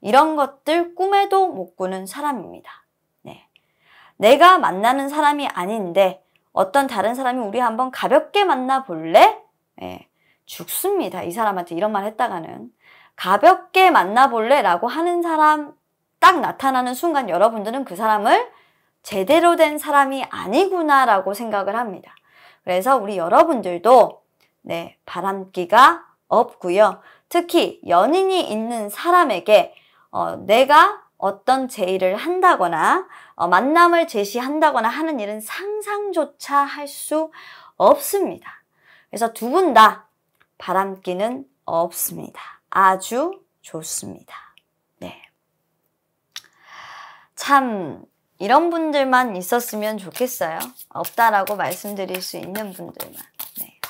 이런 것들 꿈에도 못 꾸는 사람입니다. 네. 내가 만나는 사람이 아닌데 어떤 다른 사람이 우리 한번 가볍게 만나볼래? 죽습니다. 이 사람한테 이런 말 했다가는. 가볍게 만나볼래? 라고 하는 사람 딱 나타나는 순간 여러분들은 그 사람을 제대로 된 사람이 아니구나 라고 생각을 합니다. 그래서 우리 여러분들도 바람기가 없고요. 특히 연인이 있는 사람에게 내가 어떤 제의를 한다거나 만남을 제시한다거나 하는 일은 상상조차 할 수 없습니다. 그래서 두 분 다 바람기는 없습니다. 아주 좋습니다. 네. 참 이런 분들만 있었으면 좋겠어요. 없다라고 말씀드릴 수 있는 분들만. 네.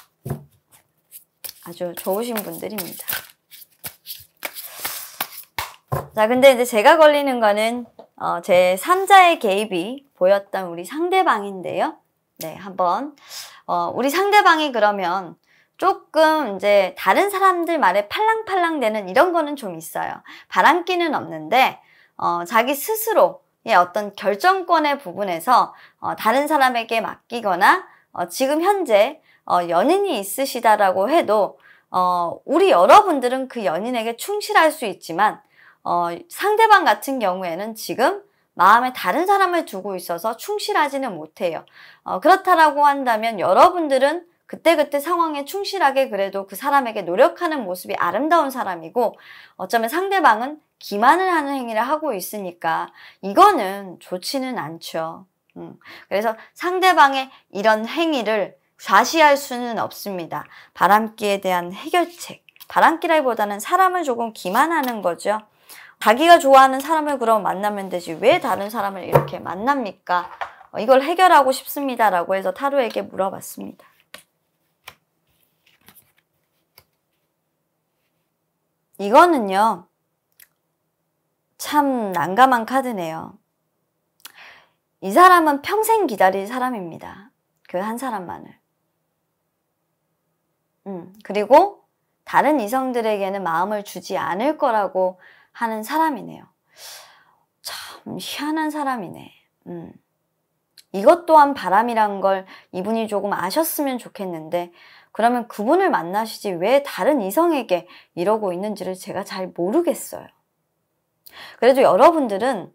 아주 좋으신 분들입니다. 자, 근데 이제 제가 걸리는 거는 제 3자의 개입이 보였던 우리 상대방인데요. 네, 한번 우리 상대방이 그러면 조금 이제 다른 사람들 말에 팔랑팔랑 되는 이런 거는 좀 있어요. 바람기는 없는데 자기 스스로의 어떤 결정권의 부분에서 다른 사람에게 맡기거나 지금 현재 연인이 있으시다라고 해도 우리 여러분들은 그 연인에게 충실할 수 있지만 상대방 같은 경우에는 지금 마음에 다른 사람을 두고 있어서 충실하지는 못해요. 그렇다라고 한다면 여러분들은 그때그때 상황에 충실하게 그래도 그 사람에게 노력하는 모습이 아름다운 사람이고 어쩌면 상대방은 기만을 하는 행위를 하고 있으니까 이거는 좋지는 않죠. 그래서 상대방의 이런 행위를 좌시할 수는 없습니다. 바람기에 대한 해결책. 바람기라기보다는 사람을 조금 기만하는 거죠. 자기가 좋아하는 사람을 그럼 만나면 되지 왜 다른 사람을 이렇게 만납니까? 이걸 해결하고 싶습니다. 라고 해서 타로에게 물어봤습니다. 이거는요. 참 난감한 카드네요. 이 사람은 평생 기다릴 사람입니다. 그 한 사람만을. 그리고 다른 이성들에게는 마음을 주지 않을 거라고 하는 사람이네요. 참 희한한 사람이네. 이것 또한 바람이란 걸 이분이 조금 아셨으면 좋겠는데 그러면 그분을 만나시지 왜 다른 이성에게 이러고 있는지를 제가 잘 모르겠어요. 그래도 여러분들은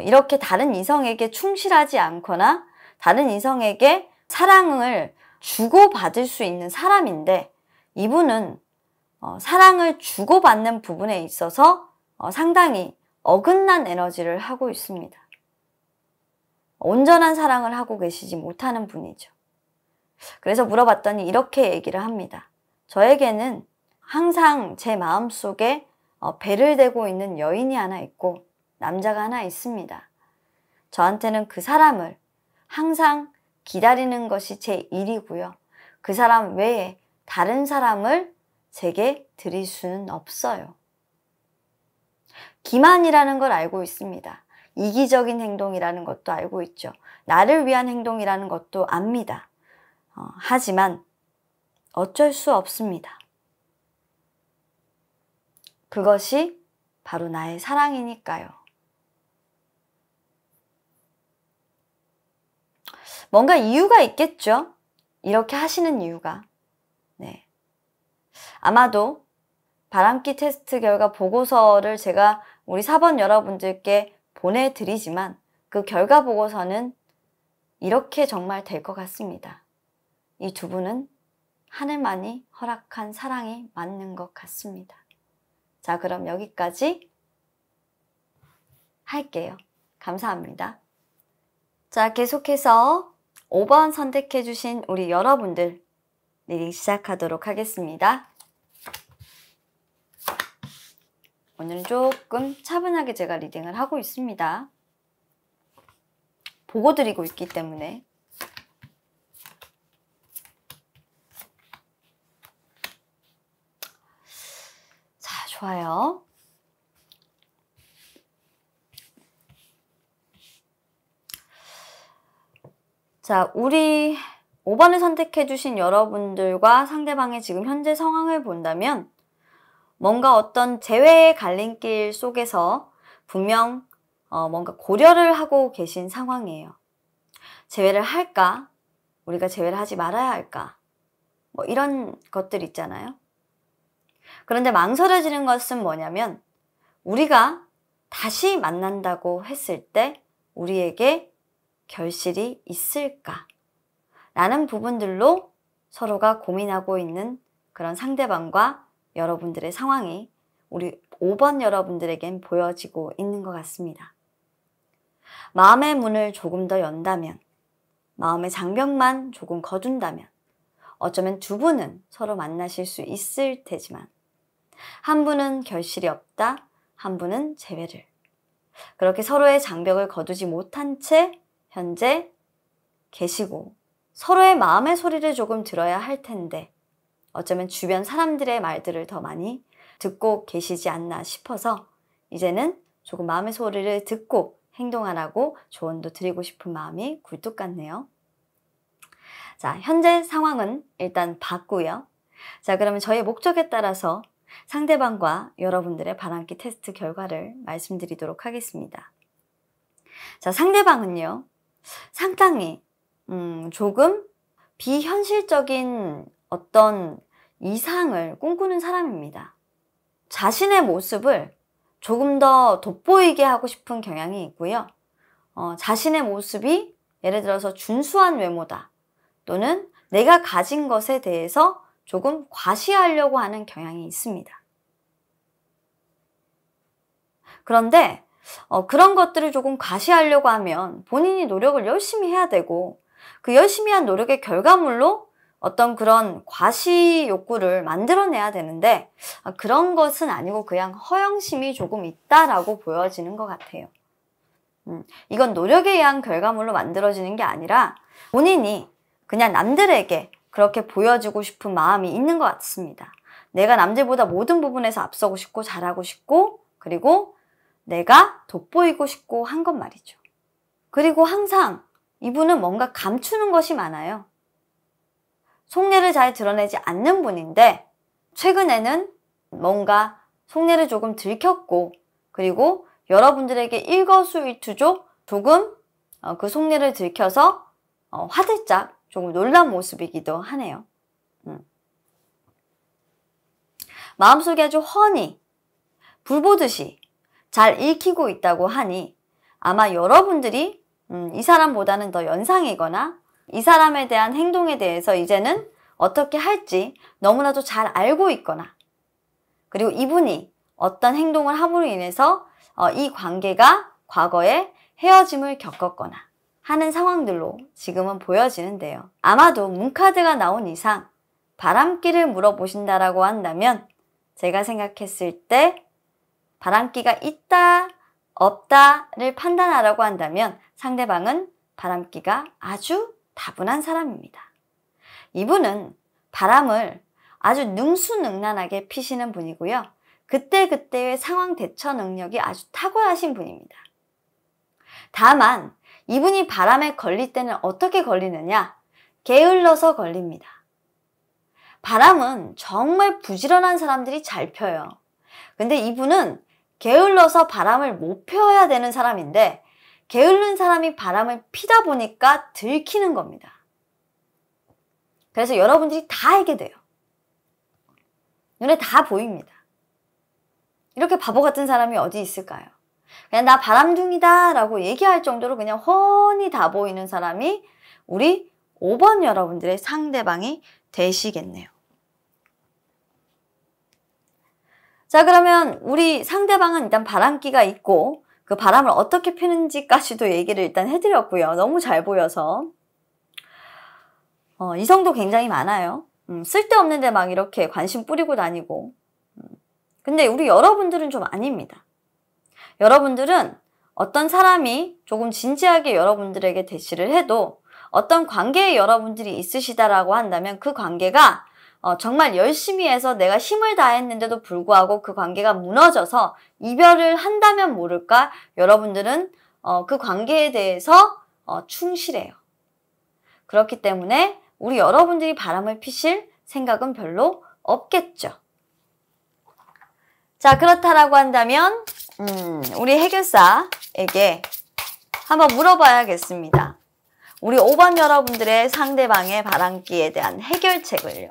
이렇게 다른 이성에게 충실하지 않거나 다른 이성에게 사랑을 주고받을 수 있는 사람인데 이분은 사랑을 주고받는 부분에 있어서 상당히 어긋난 에너지를 하고 있습니다. 온전한 사랑을 하고 계시지 못하는 분이죠. 그래서 물어봤더니 이렇게 얘기를 합니다. 저에게는 항상 제 마음속에 배를 대고 있는 여인이 하나 있고 남자가 하나 있습니다. 저한테는 그 사람을 항상 기다리는 것이 제 일이고요. 그 사람 외에 다른 사람을 제게 드릴 수는 없어요. 기만이라는 걸 알고 있습니다. 이기적인 행동이라는 것도 알고 있죠. 나를 위한 행동이라는 것도 압니다. 하지만 어쩔 수 없습니다. 그것이 바로 나의 사랑이니까요. 뭔가 이유가 있겠죠? 이렇게 하시는 이유가. 네. 아마도 바람기 테스트 결과 보고서를 제가 우리 사번 여러분들께 보내드리지만 그 결과 보고서는 이렇게 정말 될 것 같습니다. 이 두 분은 하늘만이 허락한 사랑이 맞는 것 같습니다. 자, 그럼 여기까지 할게요. 감사합니다. 자, 계속해서 5번 선택해주신 우리 여러분들 리딩 시작하도록 하겠습니다. 오늘은 조금 차분하게 제가 리딩을 하고 있습니다. 보고 드리고 있기 때문에. 자, 좋아요. 자, 우리 5번을 선택해주신 여러분들과 상대방의 지금 현재 상황을 본다면 뭔가 어떤 재회의 갈림길 속에서 분명 뭔가 고려를 하고 계신 상황이에요. 재회를 할까? 우리가 재회를 하지 말아야 할까? 뭐 이런 것들 있잖아요. 그런데 망설여지는 것은 뭐냐면 우리가 다시 만난다고 했을 때 우리에게 결실이 있을까? 라는 부분들로 서로가 고민하고 있는 그런 상대방과 여러분들의 상황이 우리 5번 여러분들에겐 보여지고 있는 것 같습니다. 마음의 문을 조금 더 연다면, 마음의 장벽만 조금 거둔다면 어쩌면 두 분은 서로 만나실 수 있을 테지만 한 분은 결실이 없다, 한 분은 재회를. 그렇게 서로의 장벽을 거두지 못한 채 현재 계시고 서로의 마음의 소리를 조금 들어야 할 텐데 어쩌면 주변 사람들의 말들을 더 많이 듣고 계시지 않나 싶어서 이제는 조금 마음의 소리를 듣고 행동하라고 조언도 드리고 싶은 마음이 굴뚝 같네요. 자, 현재 상황은 일단 봤고요. 자, 그러면 저의 목적에 따라서 상대방과 여러분들의 바람기 테스트 결과를 말씀드리도록 하겠습니다. 자, 상대방은요, 상당히 조금 비현실적인 어떤 이상을 꿈꾸는 사람입니다. 자신의 모습을 조금 더 돋보이게 하고 싶은 경향이 있고요. 자신의 모습이 예를 들어서 준수한 외모다. 또는 내가 가진 것에 대해서 조금 과시하려고 하는 경향이 있습니다. 그런데 그런 것들을 조금 과시하려고 하면 본인이 노력을 열심히 해야 되고 그 열심히 한 노력의 결과물로 어떤 그런 과시 욕구를 만들어내야 되는데 그런 것은 아니고 그냥 허영심이 조금 있다라고 보여지는 것 같아요. 이건 노력에 의한 결과물로 만들어지는 게 아니라 본인이 그냥 남들에게 그렇게 보여주고 싶은 마음이 있는 것 같습니다. 내가 남들보다 모든 부분에서 앞서고 싶고 잘하고 싶고 그리고 내가 돋보이고 싶고 한 것 말이죠. 그리고 항상 이분은 뭔가 감추는 것이 많아요. 속내를 잘 드러내지 않는 분인데 최근에는 뭔가 속내를 조금 들켰고 그리고 여러분들에게 일거수일투족 조금 그 속내를 들켜서 화들짝 조금 놀란 모습이기도 하네요. 마음속에 아주 훤히 불 보듯이 잘 읽히고 있다고 하니 아마 여러분들이 이 사람보다는 더 연상이거나 이 사람에 대한 행동에 대해서 이제는 어떻게 할지 너무나도 잘 알고 있거나 그리고 이분이 어떤 행동을 함으로 인해서 이 관계가 과거에 헤어짐을 겪었거나 하는 상황들로 지금은 보여지는데요. 아마도 문카드가 나온 이상 바람기를 물어보신다라고 한다면 제가 생각했을 때 바람기가 있다, 없다를 판단하라고 한다면 상대방은 바람기가 아주 다분한 사람입니다. 이분은 바람을 아주 능수능란하게 피시는 분이고요. 그때그때의 상황 대처 능력이 아주 탁월하신 분입니다. 다만 이분이 바람에 걸릴 때는 어떻게 걸리느냐? 게을러서 걸립니다. 바람은 정말 부지런한 사람들이 잘 펴요. 근데 이분은 게을러서 바람을 못 펴야 되는 사람인데 게으른 사람이 바람을 피다 보니까 들키는 겁니다. 그래서 여러분들이 다 알게 돼요. 눈에 다 보입니다. 이렇게 바보 같은 사람이 어디 있을까요? 그냥 나 바람둥이다 라고 얘기할 정도로 그냥 훤히 다 보이는 사람이 우리 5번 여러분들의 상대방이 되시겠네요. 자, 그러면 우리 상대방은 일단 바람기가 있고 그 바람을 어떻게 피는지까지도 얘기를 일단 해드렸고요. 너무 잘 보여서 이성도 굉장히 많아요. 쓸데없는데 막 이렇게 관심 뿌리고 다니고 근데 우리 여러분들은 좀 아닙니다. 여러분들은 어떤 사람이 조금 진지하게 여러분들에게 대시를 해도 어떤 관계에 여러분들이 있으시다라고 한다면 그 관계가 정말 열심히 해서 내가 힘을 다했는데도 불구하고 그 관계가 무너져서 이별을 한다면 모를까 여러분들은 그 관계에 대해서 충실해요. 그렇기 때문에 우리 여러분들이 바람을 피실 생각은 별로 없겠죠. 자, 그렇다라고 한다면 우리 해결사에게 한번 물어봐야겠습니다. 우리 5번 여러분들의 상대방의 바람기에 대한 해결책을요.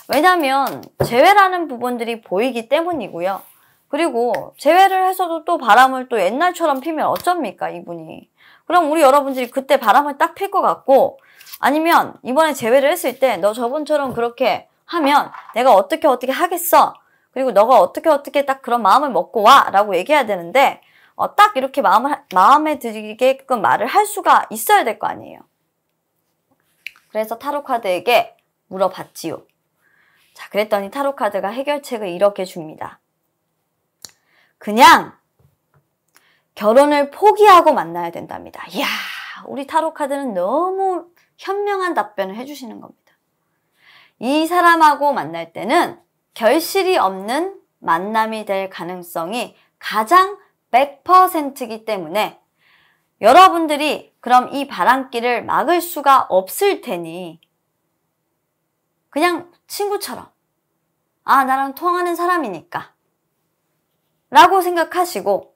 왜냐면 재회라는 부분들이 보이기 때문이고요. 그리고 재회를 해서도 또 바람을 또 옛날처럼 피면 어쩝니까 이분이. 그럼 우리 여러분들이 그때 바람을 딱 필 것 같고 아니면 이번에 재회를 했을 때 너 저번처럼 그렇게 하면 내가 어떻게 하겠어. 그리고 너가 어떻게 딱 그런 마음을 먹고 와 라고 얘기해야 되는데 딱 이렇게 마음에 들게끔 말을 할 수가 있어야 될 거 아니에요. 그래서 타로카드에게 물어봤지요. 자, 그랬더니 타로카드가 해결책을 이렇게 줍니다. 그냥 결혼을 포기하고 만나야 된답니다. 이야, 우리 타로 카드는 너무 현명한 답변을 해주시는 겁니다. 이 사람하고 만날 때는 결실이 없는 만남이 될 가능성이 가장 100%이기 때문에 여러분들이 그럼 이 바람길을 막을 수가 없을 테니 그냥 친구처럼 나랑 통하는 사람이니까 라고 생각하시고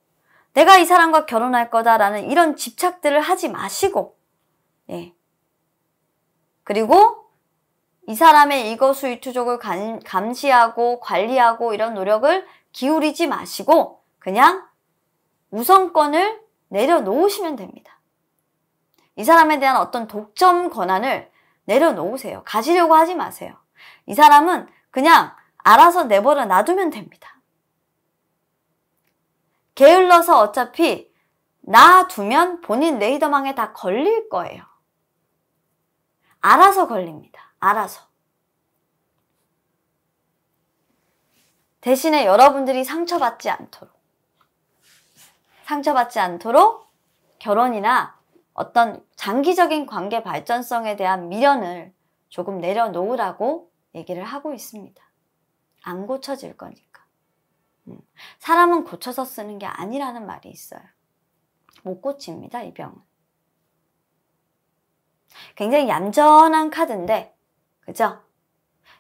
내가 이 사람과 결혼할 거다라는 이런 집착들을 하지 마시고 그리고 이 사람의 일거수일투족을 감시하고 관리하고 이런 노력을 기울이지 마시고 그냥 우선권을 내려놓으시면 됩니다. 이 사람에 대한 어떤 독점 권한을 내려놓으세요. 가지려고 하지 마세요. 이 사람은 그냥 알아서 내버려 놔두면 됩니다. 게을러서 어차피 놔두면 본인 레이더망에 다 걸릴 거예요. 알아서 걸립니다. 알아서. 대신에 여러분들이 상처받지 않도록 결혼이나 어떤 장기적인 관계 발전성에 대한 미련을 조금 내려놓으라고 얘기를 하고 있습니다. 안 고쳐질 거니까. 사람은 고쳐서 쓰는 게 아니라는 말이 있어요. 못 고칩니다, 이 병은. 굉장히 얌전한 카드인데, 그죠?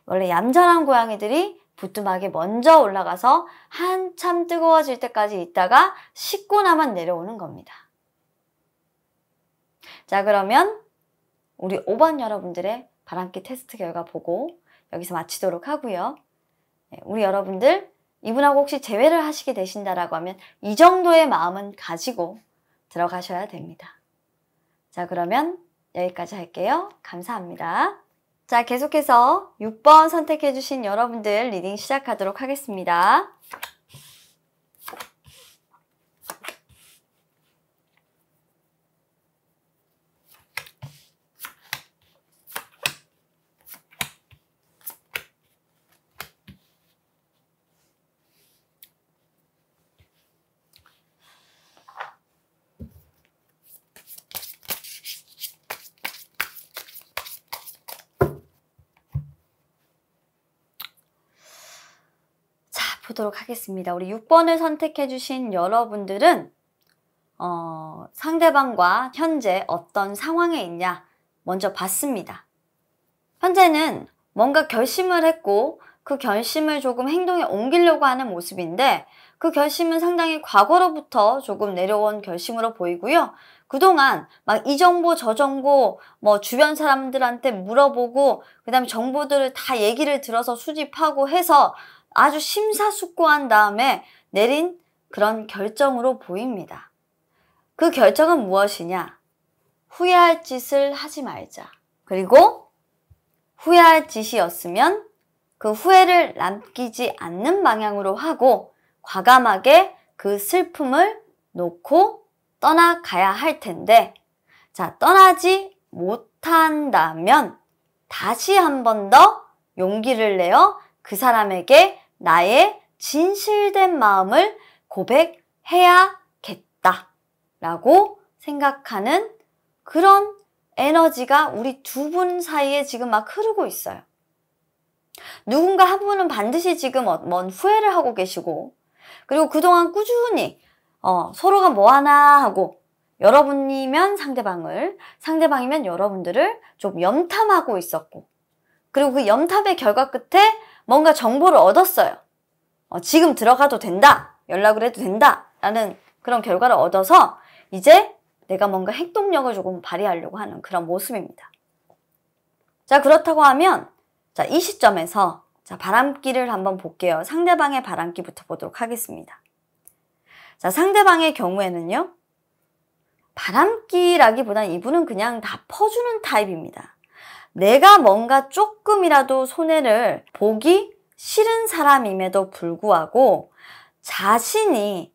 원래 얌전한 고양이들이 부뚜막에 먼저 올라가서 한참 뜨거워질 때까지 있다가 식고 나만 내려오는 겁니다. 자, 그러면 우리 5번 여러분들의 바람기 테스트 결과 보고 여기서 마치도록 하고요. 우리 여러분들 이분하고 혹시 재회를 하시게 되신다라고 하면 이 정도의 마음은 가지고 들어가셔야 됩니다. 자, 그러면 여기까지 할게요. 감사합니다. 자, 계속해서 6번 선택해주신 여러분들 리딩 시작하도록 하겠습니다. 보도록 하겠습니다. 우리 6번을 선택해 주신 여러분들은 상대방과 현재 어떤 상황에 있냐 먼저 봤습니다. 현재는 뭔가 결심을 했고 그 결심을 조금 행동에 옮기려고 하는 모습인데 그 결심은 상당히 과거로부터 조금 내려온 결심으로 보이고요. 그동안 막 이 정보 저 정보 뭐 주변 사람들한테 물어보고 그 다음에 정보들을 다 얘기를 들어서 수집하고 해서 아주 심사숙고한 다음에 내린 그런 결정으로 보입니다. 그 결정은 무엇이냐? 후회할 짓을 하지 말자. 그리고 후회할 짓이었으면 그 후회를 남기지 않는 방향으로 하고 과감하게 그 슬픔을 놓고 떠나가야 할 텐데, 자, 떠나지 못한다면 다시 한 번 더 용기를 내어 그 사람에게 나의 진실된 마음을 고백해야겠다 라고 생각하는 그런 에너지가 우리 두 분 사이에 지금 막 흐르고 있어요. 누군가 한 분은 반드시 지금 뭔 후회를 하고 계시고, 그리고 그동안 꾸준히 서로가 뭐 하나 하고 여러분이면 상대방이면 여러분들을 좀 염탐하고 있었고, 그리고 그 염탐의 결과 끝에 뭔가 정보를 얻었어요. 지금 들어가도 된다, 연락을 해도 된다 라는 그런 결과를 얻어서 이제 내가 뭔가 행동력을 조금 발휘하려고 하는 그런 모습입니다. 자, 그렇다고 하면 자, 이 시점에서 자, 바람기를 한번 볼게요. 상대방의 바람기부터 보도록 하겠습니다. 자, 상대방의 경우에는요, 바람기라기보다는 이분은 그냥 다 퍼주는 타입입니다. 내가 뭔가 조금이라도 손해를 보기 싫은 사람임에도 불구하고 자신이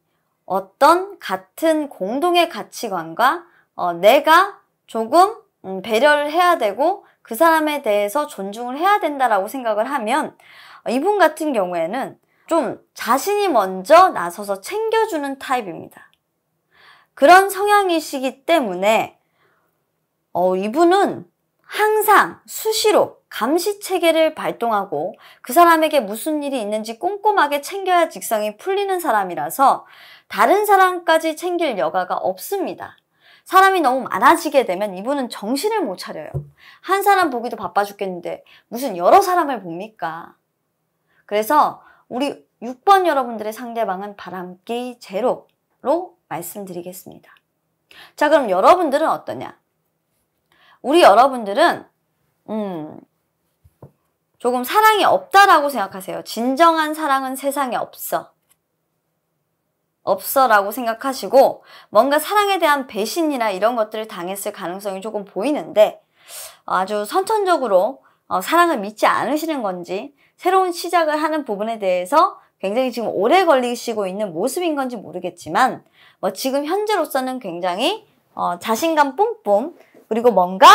어떤 같은 공동의 가치관과 내가 조금 배려를 해야 되고 그 사람에 대해서 존중을 해야 된다라고 생각을 하면 이분 같은 경우에는 좀 자신이 먼저 나서서 챙겨주는 타입입니다. 그런 성향이시기 때문에 이분은 항상 수시로 감시체계를 발동하고 그 사람에게 무슨 일이 있는지 꼼꼼하게 챙겨야 직성이 풀리는 사람이라서 다른 사람까지 챙길 여가가 없습니다. 사람이 너무 많아지게 되면 이분은 정신을 못 차려요. 한 사람 보기도 바빠 죽겠는데 무슨 여러 사람을 봅니까? 그래서 우리 6번 여러분들의 상대방은 바람기 제로로 말씀드리겠습니다. 자, 그럼 여러분들은 어떠냐? 우리 여러분들은 조금 사랑이 없다라고 생각하세요. 진정한 사랑은 세상에 없어라고 생각하시고 뭔가 사랑에 대한 배신이나 이런 것들을 당했을 가능성이 조금 보이는데 아주 선천적으로 사랑을 믿지 않으시는 건지 새로운 시작을 하는 부분에 대해서 굉장히 지금 오래 걸리시고 있는 모습인 건지 모르겠지만 지금 현재로서는 굉장히 자신감 뿜뿜 그리고 뭔가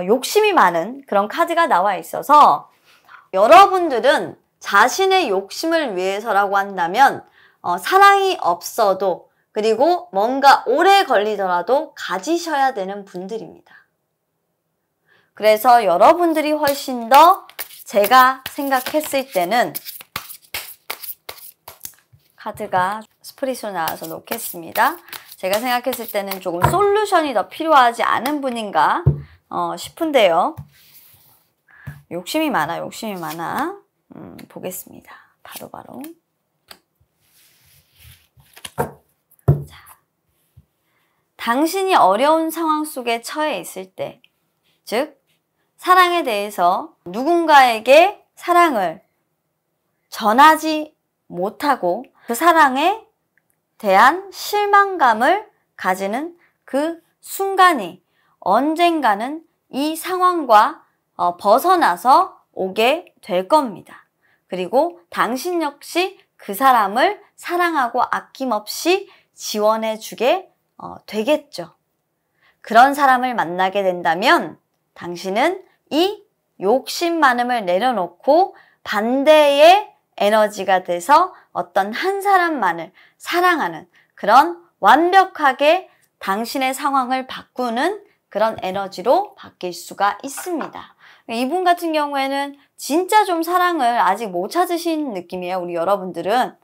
욕심이 많은 그런 카드가 나와 있어서 여러분들은 자신의 욕심을 위해서라고 한다면 사랑이 없어도 그리고 뭔가 오래 걸리더라도 가지셔야 되는 분들입니다. 그래서 여러분들이 훨씬 더 제가 생각했을 때는 카드가 스프릿으로 나와서 놓겠습니다. 제가 생각했을 때는 조금 솔루션이 더 필요하지 않은 분인가 싶은데요. 욕심이 많아. 보겠습니다. 바로. 자, 당신이 어려운 상황 속에 처해 있을 때, 즉 사랑에 대해서 누군가에게 사랑을 전하지 못하고 그 사랑에 대한 실망감을 가지는 그 순간이 언젠가는 이 상황과 벗어나서 오게 될 겁니다. 그리고 당신 역시 그 사람을 사랑하고 아낌없이 지원해주게 되겠죠. 그런 사람을 만나게 된다면 당신은 이 욕심 많음을 내려놓고 반대의 에너지가 돼서 어떤 한 사람만을 사랑하는 그런 완벽하게 당신의 상황을 바꾸는 그런 에너지로 바뀔 수가 있습니다. 이분 같은 경우에는 진짜 좀 사랑을 아직 못 찾으신 느낌이에요, 우리 여러분들은.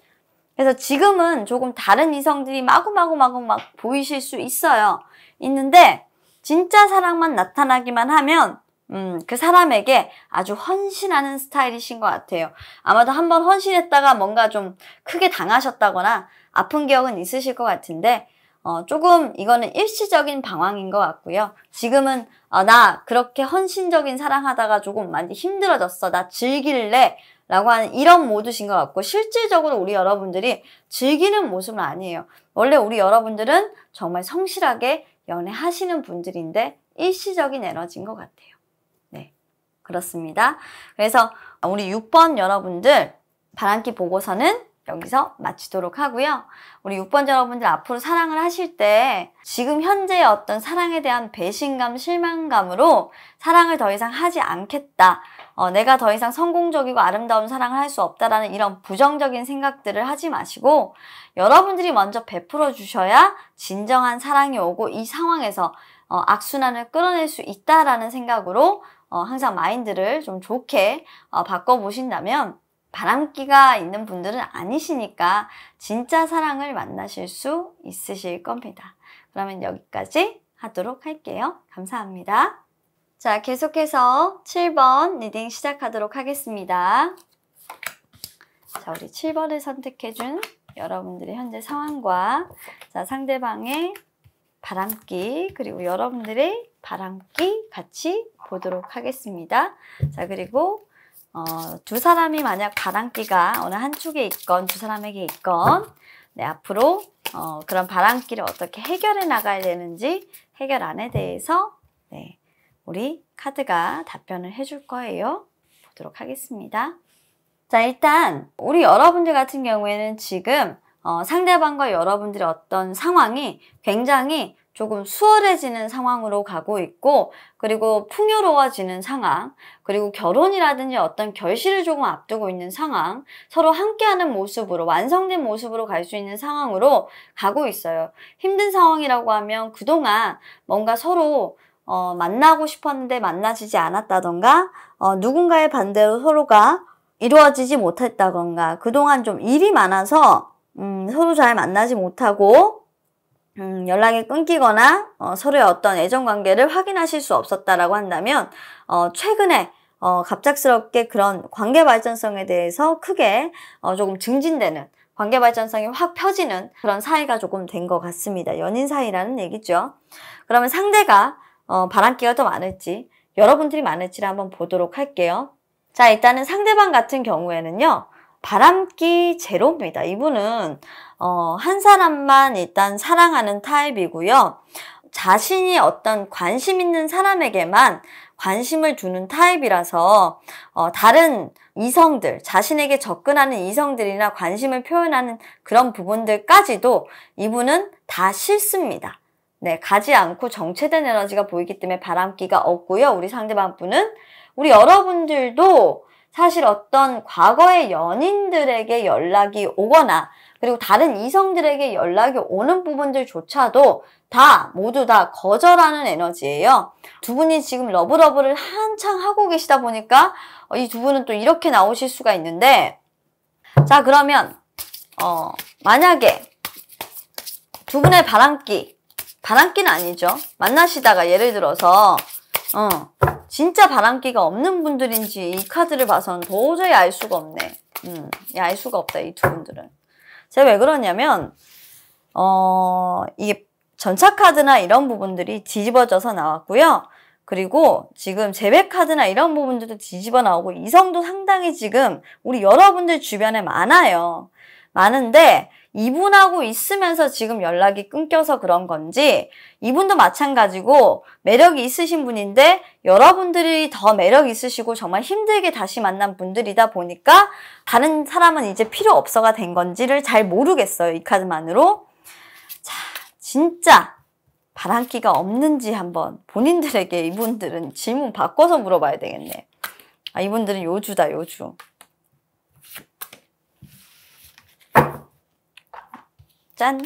그래서 지금은 조금 다른 이성들이 마구마구 보이실 수 있는데 진짜 사랑만 나타나기만 하면 그 사람에게 아주 헌신하는 스타일이신 것 같아요. 아마도 한번 헌신했다가 뭔가 좀 크게 당하셨다거나 아픈 기억은 있으실 것 같은데 조금 이거는 일시적인 방황인 것 같고요. 지금은 나 그렇게 헌신적인 사랑하다가 조금 많이 힘들어졌어. 나 즐길래 라고 하는 이런 모드신 것 같고 실질적으로 우리 여러분들이 즐기는 모습은 아니에요. 원래 우리 여러분들은 정말 성실하게 연애하시는 분들인데 일시적인 에너지인 것 같아요. 네, 그렇습니다. 그래서 우리 6번 여러분들 바람기 보고서는 여기서 마치도록 하고요. 우리 6번 여러분들 앞으로 사랑을 하실 때 지금 현재의 어떤 사랑에 대한 배신감, 실망감으로 사랑을 더 이상 하지 않겠다. 내가 더 이상 성공적이고 아름다운 사랑을 할 수 없다라는 이런 부정적인 생각들을 하지 마시고 여러분들이 먼저 베풀어 주셔야 진정한 사랑이 오고 이 상황에서 악순환을 끌어낼 수 있다라는 생각으로 항상 마인드를 좀 좋게 바꿔보신다면 바람기가 있는 분들은 아니시니까 진짜 사랑을 만나실 수 있으실 겁니다. 그러면 여기까지 하도록 할게요. 감사합니다. 자, 계속해서 7번 리딩 시작하도록 하겠습니다. 자, 우리 7번을 선택해준 여러분들의 현재 상황과 자, 상대방의 바람기 그리고 여러분들의 바람기 같이 보도록 하겠습니다. 자, 그리고 두 사람이 만약 바람기가 어느 한쪽에 있건 두 사람에게 있건 네, 앞으로 그런 바람기를 어떻게 해결해 나가야 되는지 해결안에 대해서 네, 우리 카드가 답변을 해줄 거예요. 보도록 하겠습니다. 자, 일단 우리 여러분들 같은 경우에는 지금 상대방과 여러분들의 어떤 상황이 굉장히 조금 수월해지는 상황으로 가고 있고, 그리고 풍요로워지는 상황, 그리고 결혼이라든지 어떤 결실을 조금 앞두고 있는 상황, 서로 함께하는 모습으로, 완성된 모습으로 갈 수 있는 상황으로 가고 있어요. 힘든 상황이라고 하면 그동안 뭔가 서로 만나고 싶었는데 만나지지 않았다던가, 누군가의 반대로 서로가 이루어지지 못했다던가, 그동안 좀 일이 많아서 서로 잘 만나지 못하고 연락이 끊기거나 서로의 어떤 애정관계를 확인하실 수 없었다라고 한다면 최근에 갑작스럽게 그런 관계 발전성에 대해서 크게 조금 증진되는, 관계 발전성이 확 펴지는 그런 사이가 조금 된 것 같습니다. 연인 사이라는 얘기죠. 그러면 상대가 바람기가 더 많을지, 여러분들이 많을지를 한번 보도록 할게요. 자, 일단은 상대방 같은 경우에는요, 바람기 제로입니다. 이분은 한 사람만 일단 사랑하는 타입이고요. 자신이 어떤 관심 있는 사람에게만 관심을 두는 타입이라서 다른 이성들, 자신에게 접근하는 이성들이나 관심을 표현하는 그런 부분들까지도 이분은 다 싫습니다. 네, 가지 않고 정체된 에너지가 보이기 때문에 바람기가 없고요. 우리 상대방 분은, 우리 여러분들도 사실 어떤 과거의 연인들에게 연락이 오거나, 그리고 다른 이성들에게 연락이 오는 부분들조차도 모두 다 거절하는 에너지예요. 두 분이 지금 러브러브를 한창 하고 계시다 보니까 이 두 분은 또 이렇게 나오실 수가 있는데, 자, 그러면 만약에 두 분의 바람기는 아니죠. 만나시다가 예를 들어서 진짜 바람기가 없는 분들인지 이 카드를 봐서는 도저히 알 수가 없네. 알 수가 없다, 이 두 분들은. 제가 왜 그러냐면 이게 전차 카드나 이런 부분들이 뒤집어져서 나왔고요. 그리고 지금 재배 카드나 이런 부분들도 뒤집어 나오고, 이성도 상당히 지금 우리 여러분들 주변에 많아요. 많은데 이분하고 있으면서 지금 연락이 끊겨서 그런 건지, 이분도 마찬가지고 매력이 있으신 분인데 여러분들이 더 매력 있으시고 정말 힘들게 다시 만난 분들이다 보니까 다른 사람은 이제 필요 없어가 된 건지를 잘 모르겠어요, 이 카드만으로. 자, 진짜 바람기가 없는지 한번 본인들에게 이분들은 질문 바꿔서 물어봐야 되겠네. 이분들은 요주다, 요주. 짠!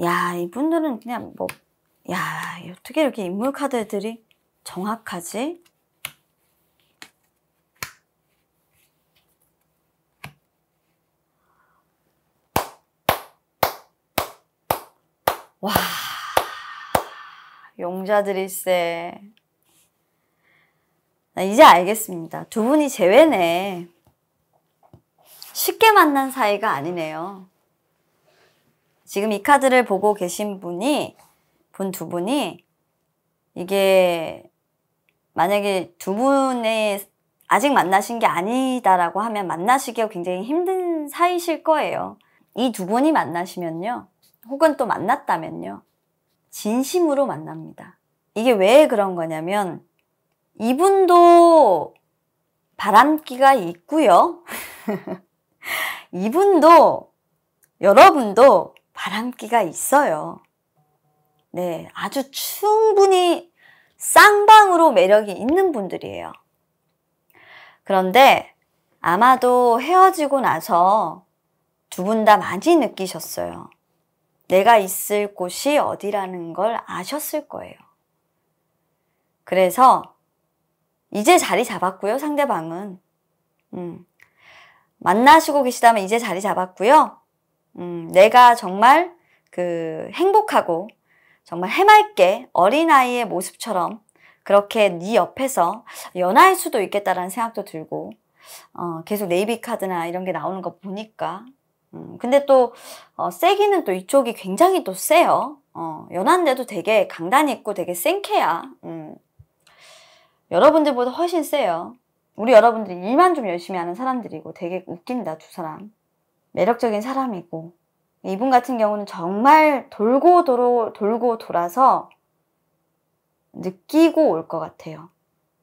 야, 이분들은 그냥 어떻게 이렇게 인물 카드들이 정확하지? 와, 용자들일세. 이제 알겠습니다. 두 분이 제외네. 쉽게 만난 사이가 아니네요. 지금 이 카드를 보고 계신 두 분이 이게 만약에 두 분의 아직 만나신 게 아니다라고 하면 만나시기가 굉장히 힘든 사이실 거예요. 이 두 분이 만나시면요, 혹은 또 만났다면요, 진심으로 만납니다. 이게 왜 그런 거냐면 이분도 바람기가 있고요. 이분도, 여러분도 바람기가 있어요. 네, 아주 충분히 쌍방으로 매력이 있는 분들이에요. 그런데 아마도 헤어지고 나서 두 분 다 많이 느끼셨어요. 내가 있을 곳이 어디라는 걸 아셨을 거예요. 그래서 이제 자리 잡았고요, 상대방은. 만나시고 계시다면 이제 자리 잡았고요. 내가 정말 행복하고 정말 해맑게 어린아이의 모습처럼 그렇게 네 옆에서 연하일 수도 있겠다라는 생각도 들고, 계속 네이비 카드나 이런 게 나오는 거 보니까 근데 또 세기는 또 이쪽이 굉장히 또 세요. 연한데도 되게 강단이 있고 되게 센 캐야. 여러분들보다 훨씬 세요. 우리 여러분들이 일만 좀 열심히 하는 사람들이고 되게 웃긴다, 두 사람. 매력적인 사람이고, 이분 같은 경우는 정말 돌고 돌아서 느끼고 올 것 같아요.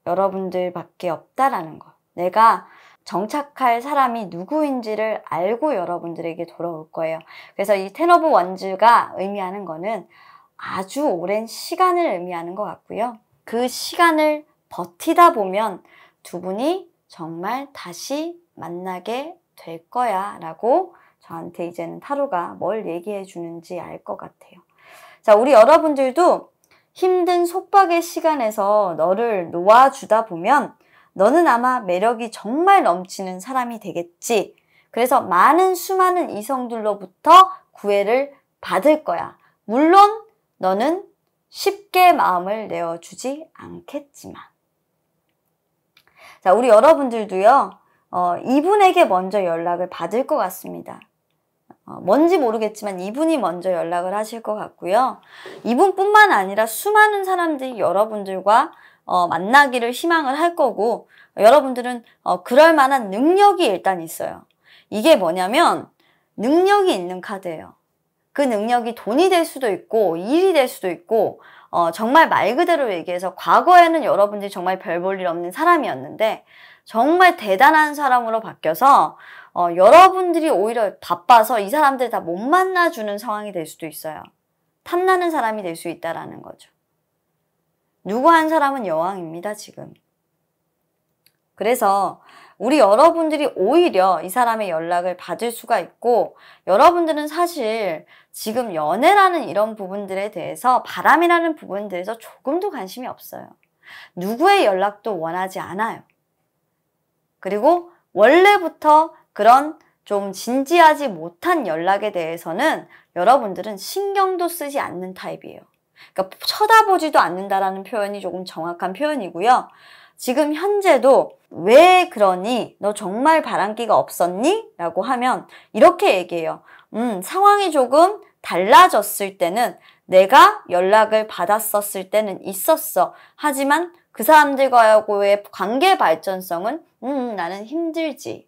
여러분들밖에 없다라는 거. 내가 정착할 사람이 누구인지를 알고 여러분들에게 돌아올 거예요. 그래서 이 텐 오브 원즈가 의미하는 거는 아주 오랜 시간을 의미하는 것 같고요. 그 시간을 버티다 보면 두 분이 정말 다시 만나게 될 거야 라고 저한테 이제는 타로가 뭘 얘기해 주는지 알 것 같아요. 자, 우리 여러분들도 힘든 속박의 시간에서 너를 놓아주다 보면 너는 아마 매력이 정말 넘치는 사람이 되겠지. 그래서 수많은 이성들로부터 구애를 받을 거야. 물론 너는 쉽게 마음을 내어주지 않겠지만. 자, 우리 여러분들도요, 이분에게 먼저 연락을 받을 것 같습니다. 뭔지 모르겠지만 이분이 먼저 연락을 하실 것 같고요. 이분뿐만 아니라 수많은 사람들이 여러분들과 만나기를 희망을 할 거고, 여러분들은 그럴 만한 능력이 일단 있어요. 이게 뭐냐면 능력이 있는 카드예요. 그 능력이 돈이 될 수도 있고 일이 될 수도 있고, 정말 말 그대로 얘기해서 과거에는 여러분들이 정말 별 볼 일 없는 사람이었는데 정말 대단한 사람으로 바뀌어서 여러분들이 오히려 바빠서 이 사람들 다 못 만나주는 상황이 될 수도 있어요. 탐나는 사람이 될 수 있다라는 거죠. 누구 한 사람은 여왕입니다, 지금. 그래서 우리 여러분들이 오히려 이 사람의 연락을 받을 수가 있고, 여러분들은 사실 지금 연애라는 이런 부분들에 대해서, 바람이라는 부분들에서 조금도 관심이 없어요. 누구의 연락도 원하지 않아요. 그리고 원래부터 그런 좀 진지하지 못한 연락에 대해서는 여러분들은 신경도 쓰지 않는 타입이에요. 그러니까 쳐다보지도 않는다라는 표현이 조금 정확한 표현이고요. 지금 현재도 왜 그러니? 너 정말 바람기가 없었니? 라고 하면 이렇게 얘기해요. 상황이 조금 달라졌을 때는, 내가 연락을 받았었을 때는 있었어. 하지만 그 사람들과의 관계 발전성은 나는 힘들지.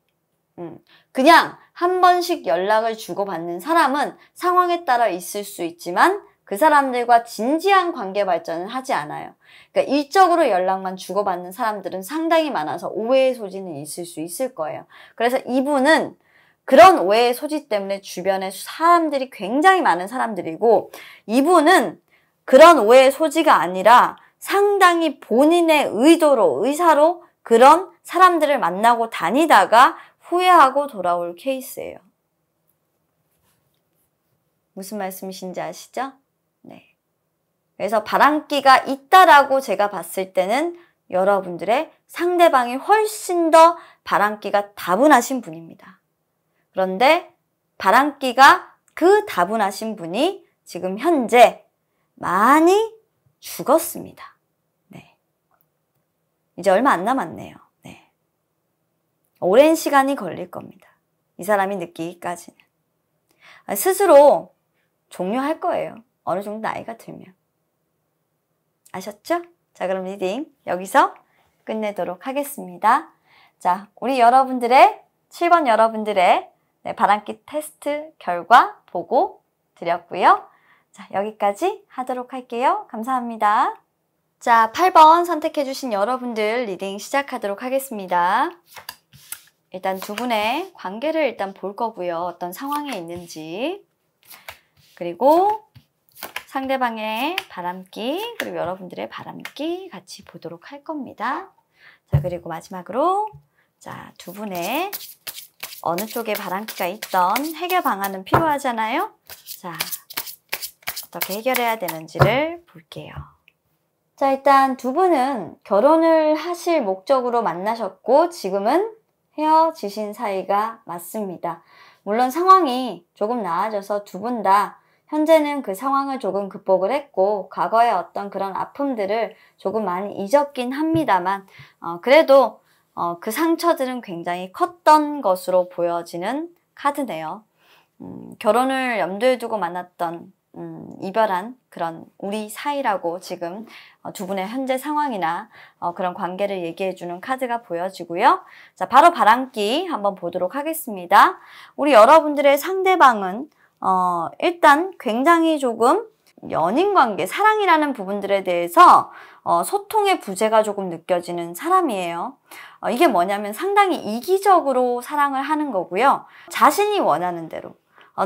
그냥 한 번씩 연락을 주고받는 사람은 상황에 따라 있을 수 있지만 그 사람들과 진지한 관계 발전은 하지 않아요. 그러니까 일적으로 연락만 주고받는 사람들은 상당히 많아서 오해의 소지는 있을 수 있을 거예요. 그래서 이분은 그런 오해의 소지 때문에 주변에 사람들이 굉장히 많은 사람들이고, 이분은 그런 오해의 소지가 아니라 상당히 본인의 의사로 그런 사람들을 만나고 다니다가 후회하고 돌아올 케이스예요. 무슨 말씀이신지 아시죠? 네. 그래서 바람기가 있다라고 제가 봤을 때는 여러분들의 상대방이 훨씬 더 바람기가 다분하신 분입니다. 그런데 바람기가 그 다분하신 분이 지금 현재 많이 죽었습니다. 네. 이제 얼마 안 남았네요. 네. 오랜 시간이 걸릴 겁니다. 이 사람이 느끼기까지는. 스스로 종료할 거예요. 어느 정도 나이가 들면. 아셨죠? 자, 그럼 리딩 여기서 끝내도록 하겠습니다. 자, 우리 여러분들의 7번 여러분들의 바람기 테스트 결과 보고 드렸고요. 자, 여기까지 하도록 할게요. 감사합니다. 자, 8번 선택해주신 여러분들 리딩 시작하도록 하겠습니다. 일단 두 분의 관계를 일단 볼 거고요. 어떤 상황에 있는지. 그리고 상대방의 바람기, 그리고 여러분들의 바람기 같이 보도록 할 겁니다. 자, 그리고 마지막으로 자, 두 분의 어느 쪽에 바람기가 있던 해결 방안은 필요하잖아요. 자, 어떻게 해결해야 되는지를 볼게요. 자, 일단 두 분은 결혼을 하실 목적으로 만나셨고 지금은 헤어지신 사이가 맞습니다. 물론 상황이 조금 나아져서 두 분 다 현재는 그 상황을 조금 극복을 했고 과거의 어떤 그런 아픔들을 조금 많이 잊었긴 합니다만 그래도 그 상처들은 굉장히 컸던 것으로 보여지는 카드네요. 결혼을 염두에 두고 만났던 이별한 그런 우리 사이라고 지금 두 분의 현재 상황이나 그런 관계를 얘기해주는 카드가 보여지고요. 자, 바로 바람기 한번 보도록 하겠습니다. 우리 여러분들의 상대방은 일단 굉장히 조금 연인관계, 사랑이라는 부분들에 대해서 소통의 부재가 조금 느껴지는 사람이에요. 이게 뭐냐면 상당히 이기적으로 사랑을 하는 거고요. 자신이 원하는 대로,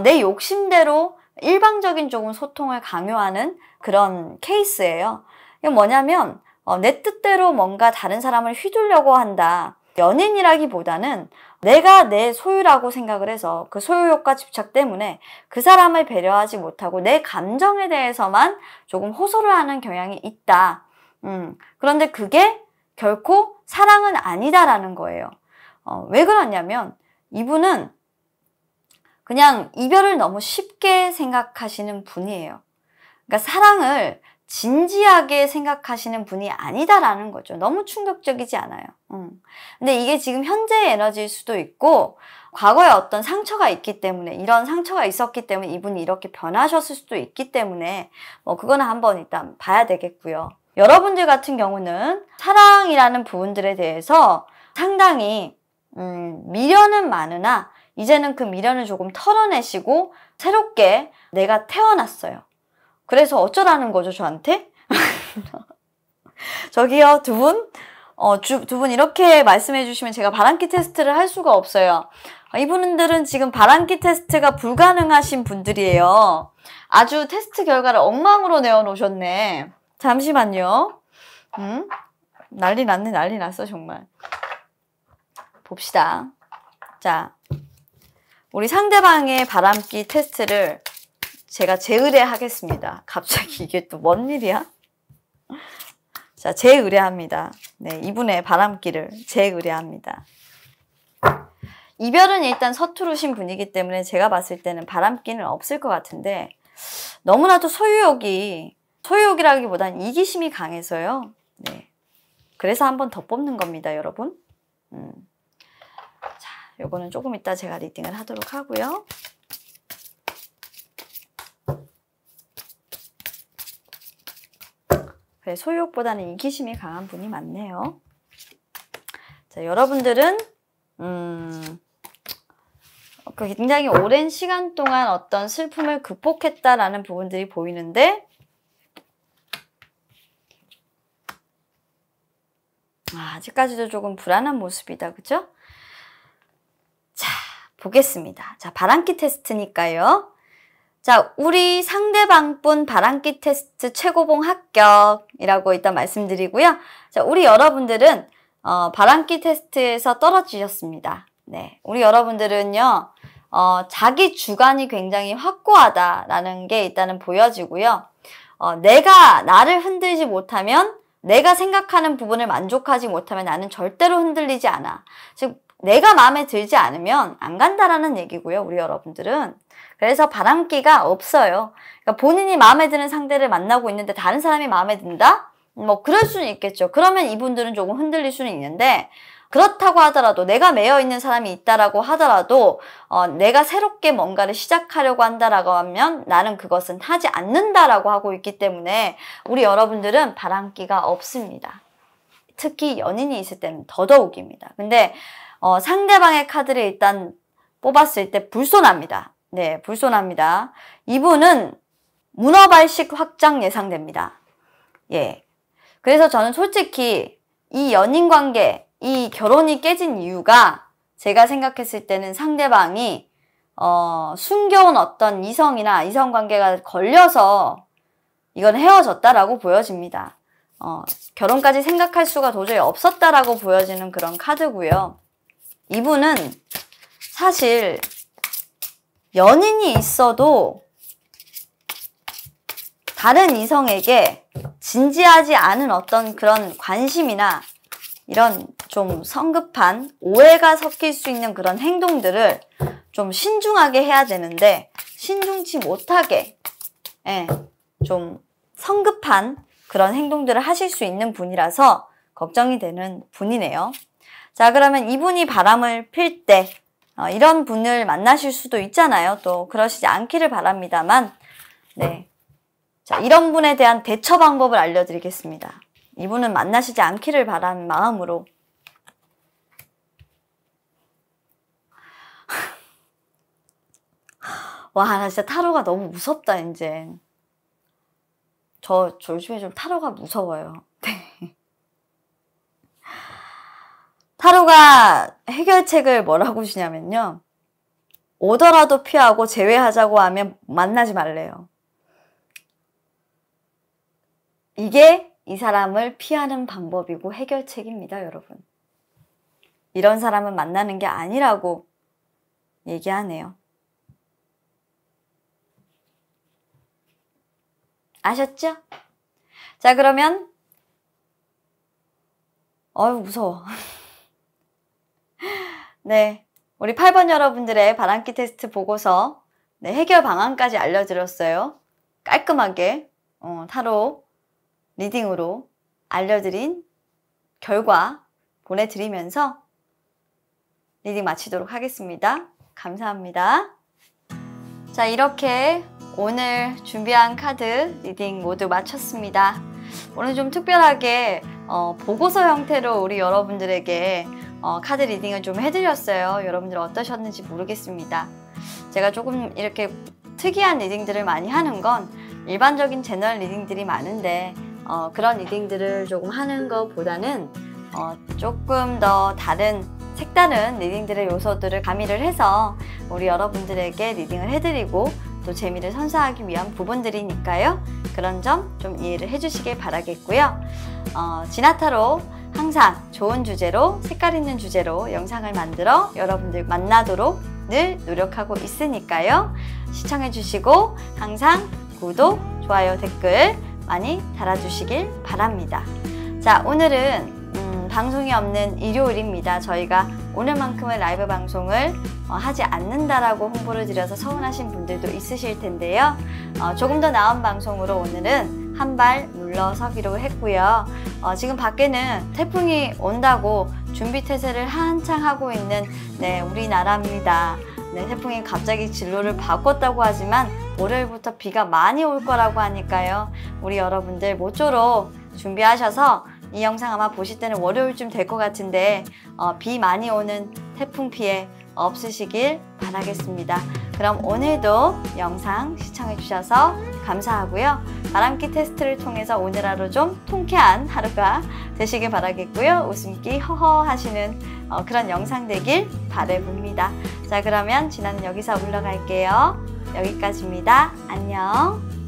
내 욕심대로 일방적인 조금 소통을 강요하는 그런 케이스예요. 이게 뭐냐면 내 뜻대로 뭔가 다른 사람을 휘두르려고 한다. 연인이라기보다는 내가 내 소유라고 생각을 해서 그 소유욕과 집착 때문에 그 사람을 배려하지 못하고 내 감정에 대해서만 조금 호소를 하는 경향이 있다. 그런데 그게 결코 사랑은 아니다라는 거예요. 왜 그러냐면 이분은 그냥 이별을 너무 쉽게 생각하시는 분이에요. 그러니까 사랑을 진지하게 생각하시는 분이 아니다라는 거죠. 너무 충격적이지 않아요. 근데 이게 지금 현재의 에너지일 수도 있고 과거에 어떤 상처가 있기 때문에 이런 상처가 있었기 때문에 이분이 이렇게 변하셨을 수도 있기 때문에 그거는 한번 일단 봐야 되겠고요. 여러분들 같은 경우는 사랑이라는 부분들에 대해서 상당히 미련은 많으나 이제는 그 미련을 조금 털어내시고 새롭게 내가 태어났어요. 그래서 어쩌라는 거죠, 저한테? 저기요, 두 분? 두 분 이렇게 말씀해 주시면 제가 바람기 테스트를 할 수가 없어요. 이분들은 지금 바람기 테스트가 불가능하신 분들이에요. 아주 테스트 결과를 엉망으로 내어놓으셨네. 잠시만요. 난리 났네, 난리 났어, 정말. 봅시다. 자, 우리 상대방의 바람기 테스트를 제가 재의뢰하겠습니다. 갑자기 이게 또 뭔 일이야? 자, 재의뢰합니다. 네, 이분의 바람기를 재의뢰합니다. 이별은 일단 서투르신 분이기 때문에 제가 봤을 때는 바람기는 없을 것 같은데 너무나도 소유욕이라기보다는 이기심이 강해서요. 네, 그래서 한 번 더 뽑는 겁니다, 여러분. 자, 요거는 조금 이따 제가 리딩을 하도록 하고요. 그래, 소유욕보다는 이기심이 강한 분이 많네요. 자, 여러분들은 굉장히 오랜 시간 동안 어떤 슬픔을 극복했다라는 부분들이 보이는데 아직까지도 조금 불안한 모습이다. 그죠? 자, 보겠습니다. 자, 바람기 테스트니까요. 자, 우리 상대방분 바람기 테스트 최고봉 합격이라고 일단 말씀드리고요. 자, 우리 여러분들은 바람기 테스트에서 떨어지셨습니다. 네, 우리 여러분들은요, 자기 주관이 굉장히 확고하다라는 게 일단은 보여지고요. 내가 나를 흔들지 못하면, 내가 생각하는 부분을 만족하지 못하면 나는 절대로 흔들리지 않아. 즉, 내가 마음에 들지 않으면 안 간다라는 얘기고요, 우리 여러분들은. 그래서 바람기가 없어요. 그러니까 본인이 마음에 드는 상대를 만나고 있는데 다른 사람이 마음에 든다? 그럴 수는 있겠죠. 그러면 이분들은 조금 흔들릴 수는 있는데 그렇다고 하더라도 내가 매여 있는 사람이 있다라고 하더라도 내가 새롭게 뭔가를 시작하려고 한다라고 하면 나는 그것은 하지 않는다라고 하고 있기 때문에 우리 여러분들은 바람기가 없습니다. 특히 연인이 있을 때는 더더욱입니다. 근데 상대방의 카드를 일단 뽑았을 때 불손합니다. 네, 불손합니다. 이분은 문어발식 확장 예상됩니다. 예. 그래서 저는 솔직히 이 연인관계, 이 결혼이 깨진 이유가 제가 생각했을 때는 상대방이 숨겨온 어떤 이성이나 이성관계가 걸려서 이건 헤어졌다라고 보여집니다. 결혼까지 생각할 수가 도저히 없었다라고 보여지는 그런 카드고요. 이분은 사실 연인이 있어도 다른 이성에게 진지하지 않은 어떤 그런 관심이나 이런 좀 성급한 오해가 섞일 수 있는 그런 행동들을 좀 신중하게 해야 되는데 신중치 못하게 좀 성급한 그런 행동들을 하실 수 있는 분이라서 걱정이 되는 분이네요. 자, 그러면 이분이 바람을 필 때 이런 분을 만나실 수도 있잖아요. 또 그러시지 않기를 바랍니다만 네, 자, 이런 분에 대한 대처 방법을 알려드리겠습니다. 이분은 만나시지 않기를 바라는 마음으로 와, 나 진짜 타로가 너무 무섭다 이제. 저 요즘에 좀 타로가 무서워요. 타로가 해결책을 뭐라고 주냐면요. 오더라도 피하고 제외하자고 하면 만나지 말래요. 이게 이 사람을 피하는 방법이고 해결책입니다, 여러분. 이런 사람은 만나는 게 아니라고 얘기하네요. 아셨죠? 자, 그러면 무서워. 네, 우리 8번 여러분들의 바람기 테스트 보고서 해결 방안까지 알려드렸어요. 깔끔하게 타로 리딩으로 알려드린 결과 보내드리면서 리딩 마치도록 하겠습니다. 감사합니다. 자, 이렇게 오늘 준비한 카드 리딩 모두 마쳤습니다. 오늘 좀 특별하게 보고서 형태로 우리 여러분들에게 카드 리딩을 좀 해드렸어요. 여러분들 어떠셨는지 모르겠습니다. 제가 조금 이렇게 특이한 리딩들을 많이 하는 건 일반적인 제너럴 리딩들이 많은데 그런 리딩들을 조금 하는 것보다는 조금 더 다른 색다른 리딩들의 요소들을 가미를 해서 우리 여러분들에게 리딩을 해드리고 또 재미를 선사하기 위한 부분들이니까요. 그런 점 좀 이해를 해주시길 바라겠고요. 지나타로 항상 좋은 주제로, 색깔 있는 주제로 영상을 만들어 여러분들 만나도록 늘 노력하고 있으니까요. 시청해주시고 항상 구독, 좋아요, 댓글 많이 달아주시길 바랍니다. 자, 오늘은 방송이 없는 일요일입니다. 저희가 오늘만큼은 라이브 방송을 하지 않는다라고 홍보를 드려서 서운하신 분들도 있으실 텐데요. 조금 더 나은 방송으로 오늘은 한 발 물러서기로 했고요. 지금 밖에는 태풍이 온다고 준비 태세를 한창 하고 있는 우리나라입니다. 태풍이 갑자기 진로를 바꿨다고 하지만 월요일부터 비가 많이 올 거라고 하니까요. 우리 여러분들 모쪼록 준비하셔서 이 영상 아마 보실 때는 월요일쯤 될 것 같은데 비 많이 오는 태풍 피해 없으시길 바라겠습니다. 그럼 오늘도 영상 시청해 주셔서 감사하고요. 바람기 테스트를 통해서 오늘 하루 좀 통쾌한 하루가 되시길 바라겠고요. 웃음기 허허 하시는 그런 영상 되길 바라봅니다. 자, 그러면 진아는 여기서 물러갈게요. 여기까지입니다. 안녕.